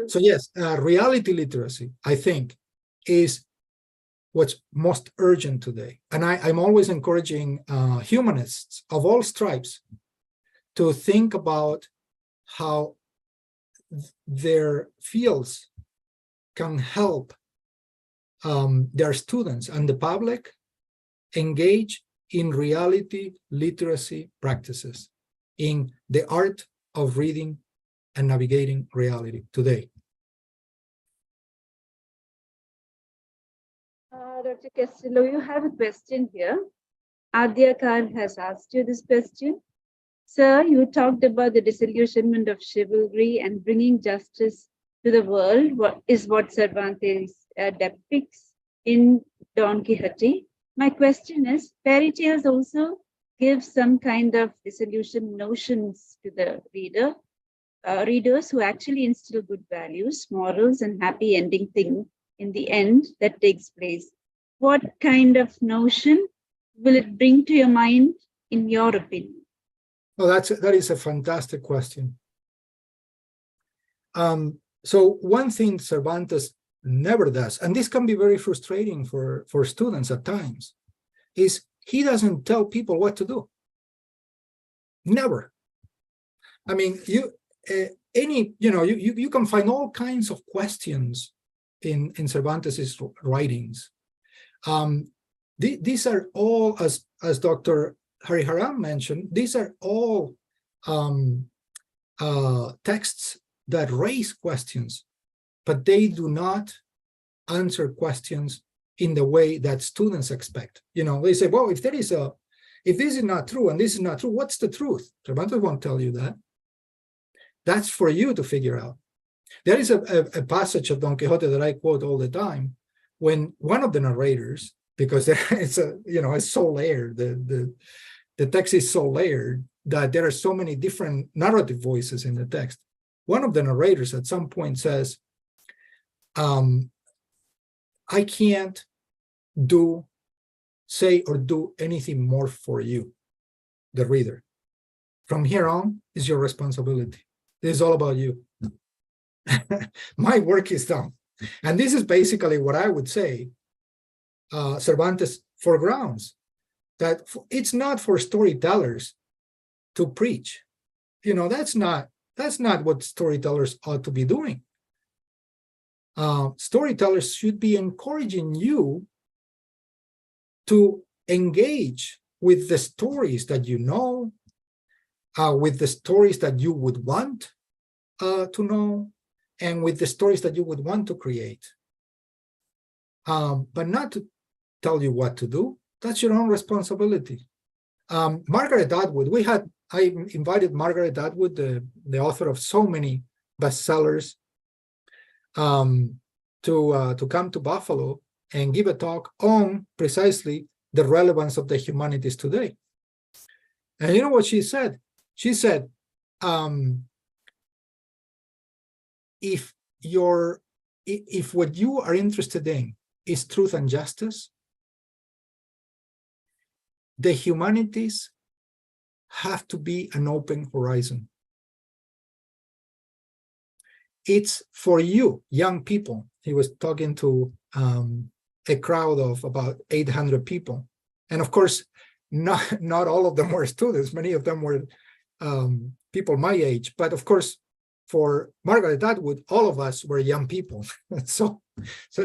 A: So yes, reality literacy, I think, is what's most urgent today. And I'm always encouraging humanists of all stripes to think about how their fields can help their students and the public engage in reality literacy practices, in the art of reading and navigating reality today.
B: Dr. Castillo, you have a question here. Adya Khan has asked you this question. Sir, you talked about the disillusionment of chivalry and bringing justice to the world, what Cervantes depicts in Don Quixote. My question is, fairy tales also give some kind of disillusioned notions to the readers who actually instill good values, morals, and happy ending thing in the end that takes place. What kind of notion will it bring to your mind, in your opinion?
A: Well, that is a fantastic question. So one thing Cervantes never does, and this can be very frustrating for students at times, is he doesn't tell people what to do. Never. I mean, you can find all kinds of questions in Cervantes's writings. These are all, as Dr. Hariharan mentioned, these are all texts that raise questions, but they do not answer questions in the way that students expect. They say, well, if this is not true and this is not true, what's the truth? Cervantes won't tell you that. That's for you to figure out. There is a passage of Don Quixote that I quote all the time, when one of the narrators, because it's so layered, the text is so layered that there are so many different narrative voices in the text. One of the narrators at some point says, I can't say or do anything more for you, the reader. From here on is your responsibility. This is all about you. My work is done. And this is basically what I would say Cervantes foregrounds, that it's not for storytellers to preach. That's not what storytellers ought to be doing. Storytellers should be encouraging you to engage with the stories that you know, with the stories that you would want to know, and with the stories that you would want to create. But not to tell you what to do. That's your own responsibility. Margaret Atwood, I invited Margaret Atwood, the author of so many bestsellers, to come to Buffalo and give a talk on precisely the relevance of the humanities today. And you know what she said? She said, if what you are interested in is truth and justice, the humanities have to be an open horizon. It's for you, young people. He was talking to a crowd of about 800 people. And of course, not all of them were students. Many of them were people my age. But of course, for Margaret Atwood, all of us were young people. So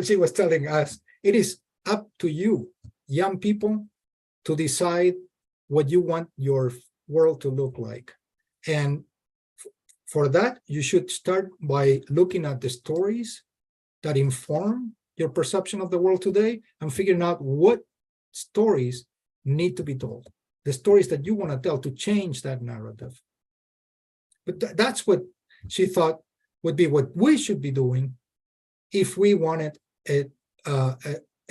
A: she was telling us, it is up to you, young people, to decide what you want your world to look like. And for that, you should start by looking at the stories that inform your perception of the world today and figuring out what stories need to be told, the stories that you want to tell to change that narrative. But that's what she thought would be what we should be doing if we wanted a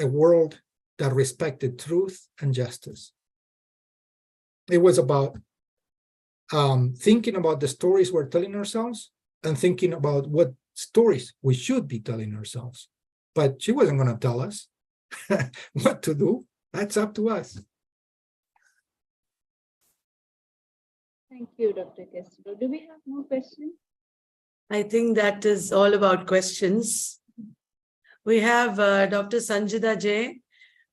A: world that respected truth and justice. It was about thinking about the stories we're telling ourselves and thinking about what stories we should be telling ourselves. But she wasn't going to tell us what to do. That's up to us.
B: Thank you, Dr. Castillo. Do we have more questions?
D: I think that is all about questions. We have Dr. Sanjida J,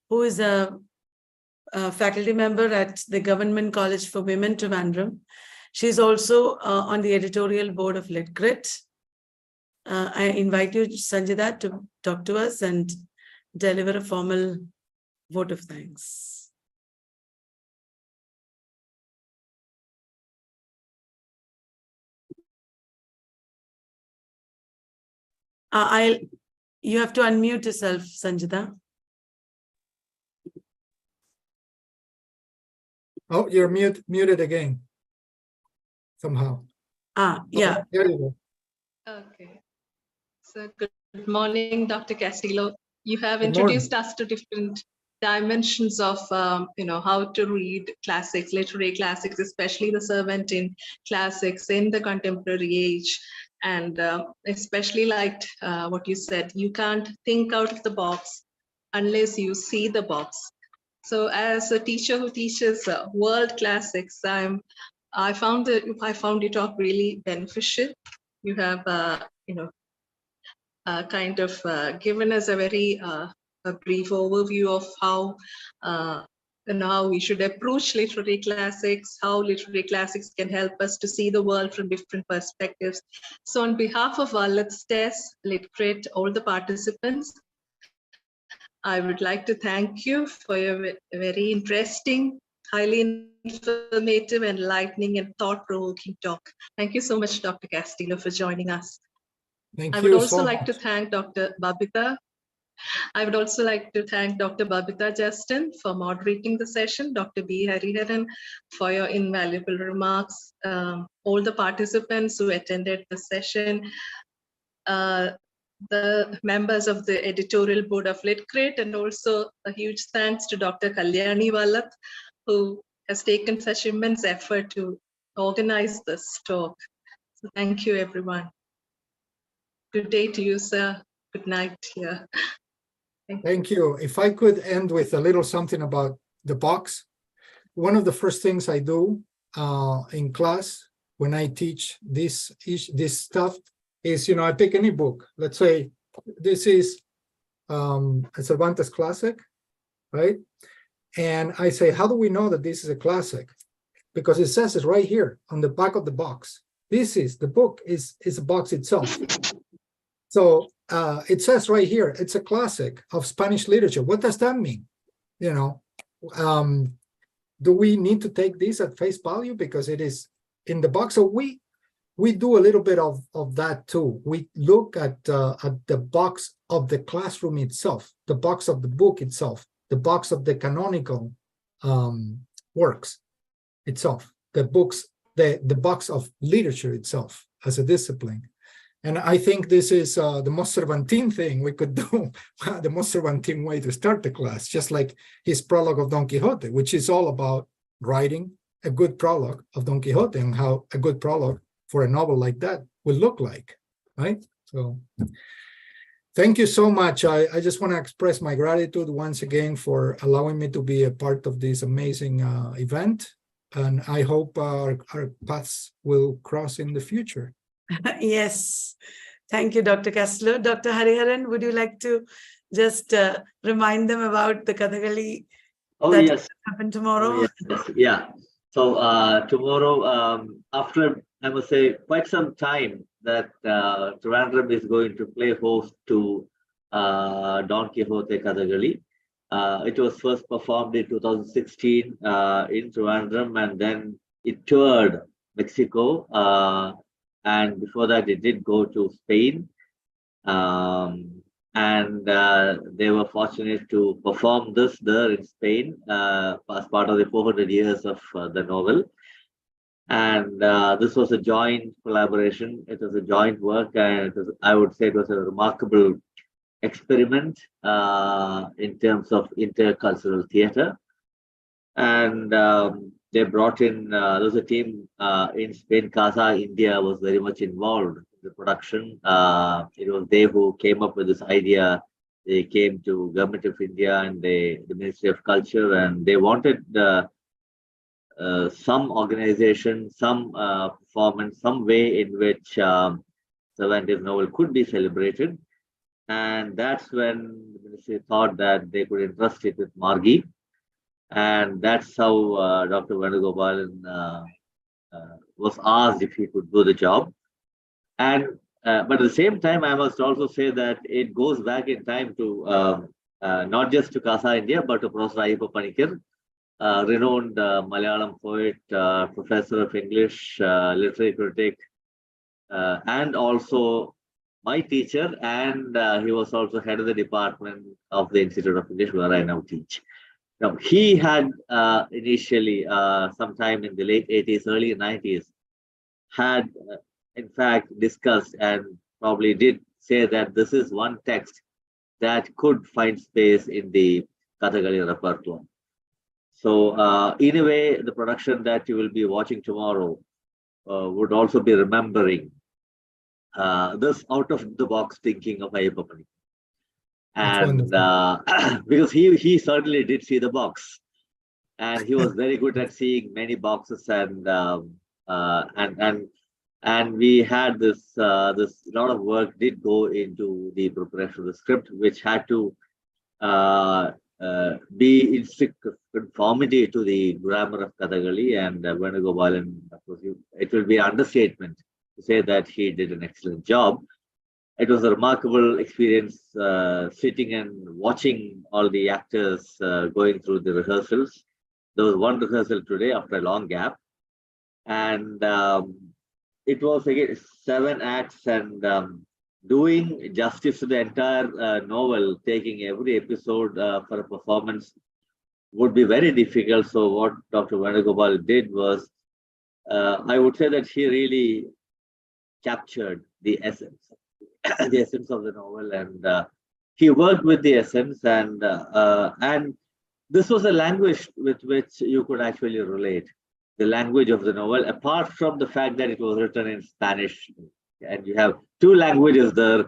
D: who is a faculty member at the Government College for Women, Trivandrum. She's also on the editorial board of LitGrit. I invite you, Sanjida, to talk to us and deliver a formal vote of thanks. You have to unmute yourself, Sanjida.
A: Oh, you're muted again. Somehow.
D: Yeah.
A: Okay, there you go.
E: Okay. So good morning, Dr. Castillo. You have
A: Good
E: introduced us to different dimensions of, how to read classics, literary classics, especially the Cervantine classics in the contemporary age. And especially liked what you said, you can't think out of the box unless you see the box. So as a teacher who teaches world classics, I found your talk really beneficial. You have, kind of given us a very a brief overview of how how we should approach literary classics, how literary classics can help us to see the world from different perspectives. So on behalf of our Let's Test, Litcrit, all the participants, I would like to thank you for your very interesting, highly informative, enlightening, and thought-provoking talk. Thank you so much, Dr. Castillo, for joining us.
A: Thank
E: I
A: you
E: would also
A: so
E: like
A: much.
E: to thank Dr. Babita. I would also like to thank Dr. Babita Justin for moderating the session, Dr. B. Hariharan for your invaluable remarks, all the participants who attended the session, the members of the editorial board of Litcrit, and also a huge thanks to Dr. Kalyani Vallath, who has taken such immense effort to organize this talk. So thank you, everyone. Good day to you, sir. Good night here.
A: Thank you. If I could end with a little something about the box. One of the first things I do in class when I teach this stuff is, I pick any book. Let's say this is a Cervantes classic, right? And I say, how do we know that this is a classic? Because it says it right here on the back of the box. The book is a box itself. So it says right here, it's a classic of Spanish literature. What does that mean? Do we need to take this at face value because it is in the box? So we do a little bit of that too. We look at the box of the classroom itself, the box of the book itself, the box of the canonical works itself, the box of literature itself as a discipline. And I think this is the most Cervantine thing we could do, the most Cervantine way to start the class, just like his prologue of Don Quixote, which is all about writing a good prologue of Don Quixote and how a good prologue for a novel like that will look like, right? So thank you so much. I just want to express my gratitude once again for allowing me to be a part of this amazing event. And I hope our paths will cross in the future.
D: Yes. Thank you, Dr. Castillo. Dr. Hariharan, would you like to just remind them about the Kathakali that
C: yes.
D: happen tomorrow?
C: Yes. Yeah. So tomorrow, after, I must say, quite some time that Trivandrum is going to play host to Don Quixote Kathakali. It was first performed in 2016 in Trivandrum, and then it toured Mexico. And before that, it did go to Spain. And they were fortunate to perform this there in Spain as part of the 400 years of the novel. And this was a joint collaboration. It was a joint work, and I would say it was a remarkable experiment in terms of intercultural theatre. And they brought in, there was a team in Spain. Casa India was very much involved in the production. It was they who came up with this idea. They came to Government of India and the Ministry of Culture, and they wanted some organization, some performance, some way in which Cervantes novel could be celebrated. And that's when the ministry thought that they could entrust it with Margi. And that's how Dr. Venugopalan was asked if he could do the job. And but at the same time, I must also say that it goes back in time to not just to Casa India, but to Professor Ayyappa Panikar, renowned Malayalam poet, professor of English, literary critic, and also my teacher. And he was also head of the department of the Institute of English, where I now teach. Now, he had initially, sometime in the late 80s, early 90s, had in fact discussed and probably did say that this is one text that could find space in the Kathakali repertoire. So in a way, the production that you will be watching tomorrow would also be remembering this out-of-the-box thinking of Ayyappa Panikar. And because he certainly did see the box, and he was very good at seeing many boxes, and And we had this lot of work did go into the preparation of the script, which had to be in strict conformity to the grammar of Kathakali and Venugopalan. Of course, it will be an understatement to say that he did an excellent job. It was a remarkable experience sitting and watching all the actors going through the rehearsals. There was one rehearsal today after a long gap. And it was again 7 acts, and doing justice to the entire novel, taking every episode for a performance would be very difficult. So what Dr. Venugopal did was, I would say that he really captured the essence, the essence of the novel, and he worked with the essence, and this was a language with which you could actually relate. The language of the novel, apart from the fact that it was written in Spanish, and you have 2 languages there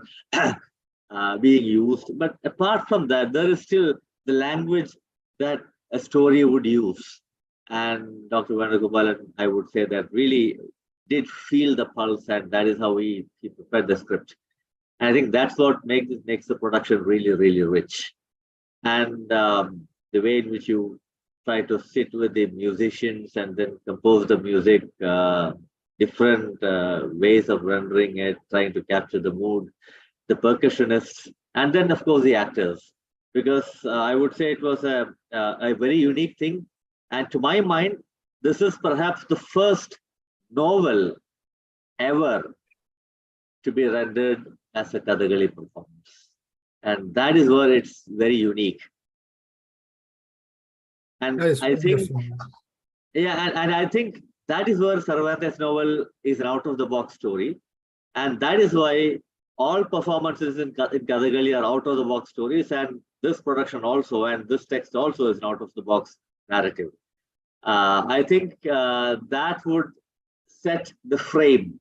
C: being used. But apart from that, there is still the language that a story would use. And Dr. Venugopalan, I would say that really did feel the pulse, and that is how he prepared the script. And I think that's what makes the production really, really rich. And the way in which you try to sit with the musicians and then compose the music, different ways of rendering it, trying to capture the mood, the percussionists, and then of course the actors. Because I would say it was a very unique thing. And to my mind, this is perhaps the first novel ever to be rendered as a Kathakali performance. And that is where it's very unique. And I think, yeah, and I think that is where Cervantes' novel is an out-of-the-box story. And that is why all performances in Kathakali are out-of-the-box stories, and this production also, and this text also is an out-of-the-box narrative. I think that would set the frame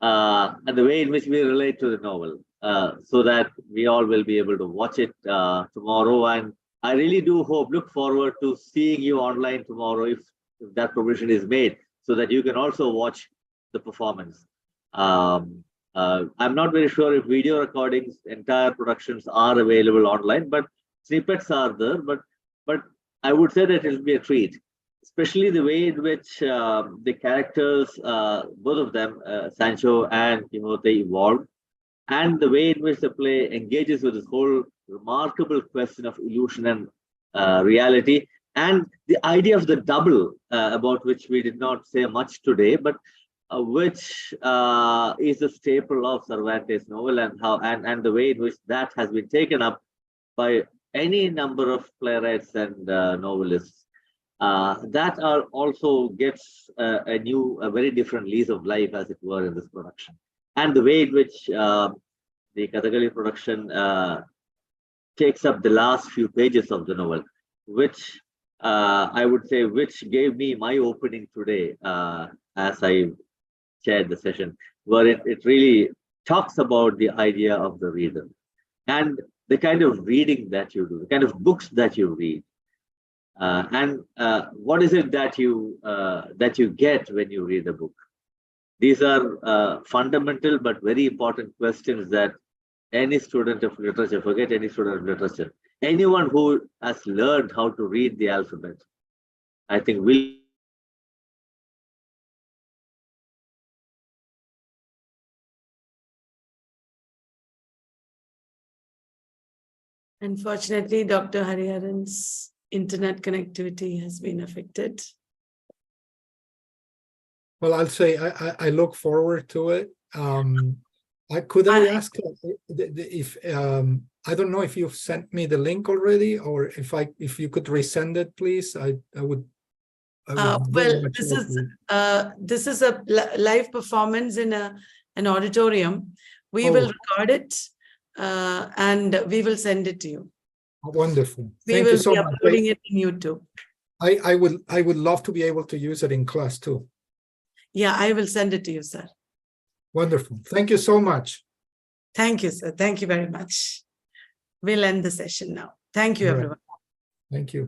C: and the way in which we relate to the novel, so that we all will be able to watch it tomorrow. And I really do look forward to seeing you online tomorrow if that provision is made, so that you can also watch the performance. I'm not very sure if video recordings, entire productions are available online, but snippets are there. But I would say that it will be a treat, especially the way in which the characters, both of them, Sancho and Quixote, evolved, and the way in which the play engages with this whole remarkable question of illusion and reality, and the idea of the double, about which we did not say much today, but which is a staple of Cervantes' novel, and how and the way in which that has been taken up by any number of playwrights and novelists. That also gets a very different lease of life, as it were, in this production. And the way in which the Kathakali production takes up the last few pages of the novel, which I would say, which gave me my opening today as I chaired the session, where it really talks about the idea of the reader and the kind of reading that you do, the kind of books that you read, and what is it that you get when you read a book. These are fundamental but very important questions that any student of literature, forget any student of literature, anyone who has learned how to read the alphabet, I think will.
D: Unfortunately, Dr. Hariharan's internet connectivity has been affected.
A: Well, I'll say I look forward to it. Could I ask if I don't know if you've sent me the link already, or if you could resend it, please. I would
D: Well, this is a live performance in an auditorium. We will record it and we will send it to you.
A: Wonderful.
D: Thank you so much. We will be uploading it in YouTube.
A: I would love to be able to use it in class too.
D: Yeah, I will send it to you, sir.
A: Wonderful. Thank you so much.
D: Thank you, sir. Thank you very much. We'll end the session now. Thank you, everyone.
A: Thank you.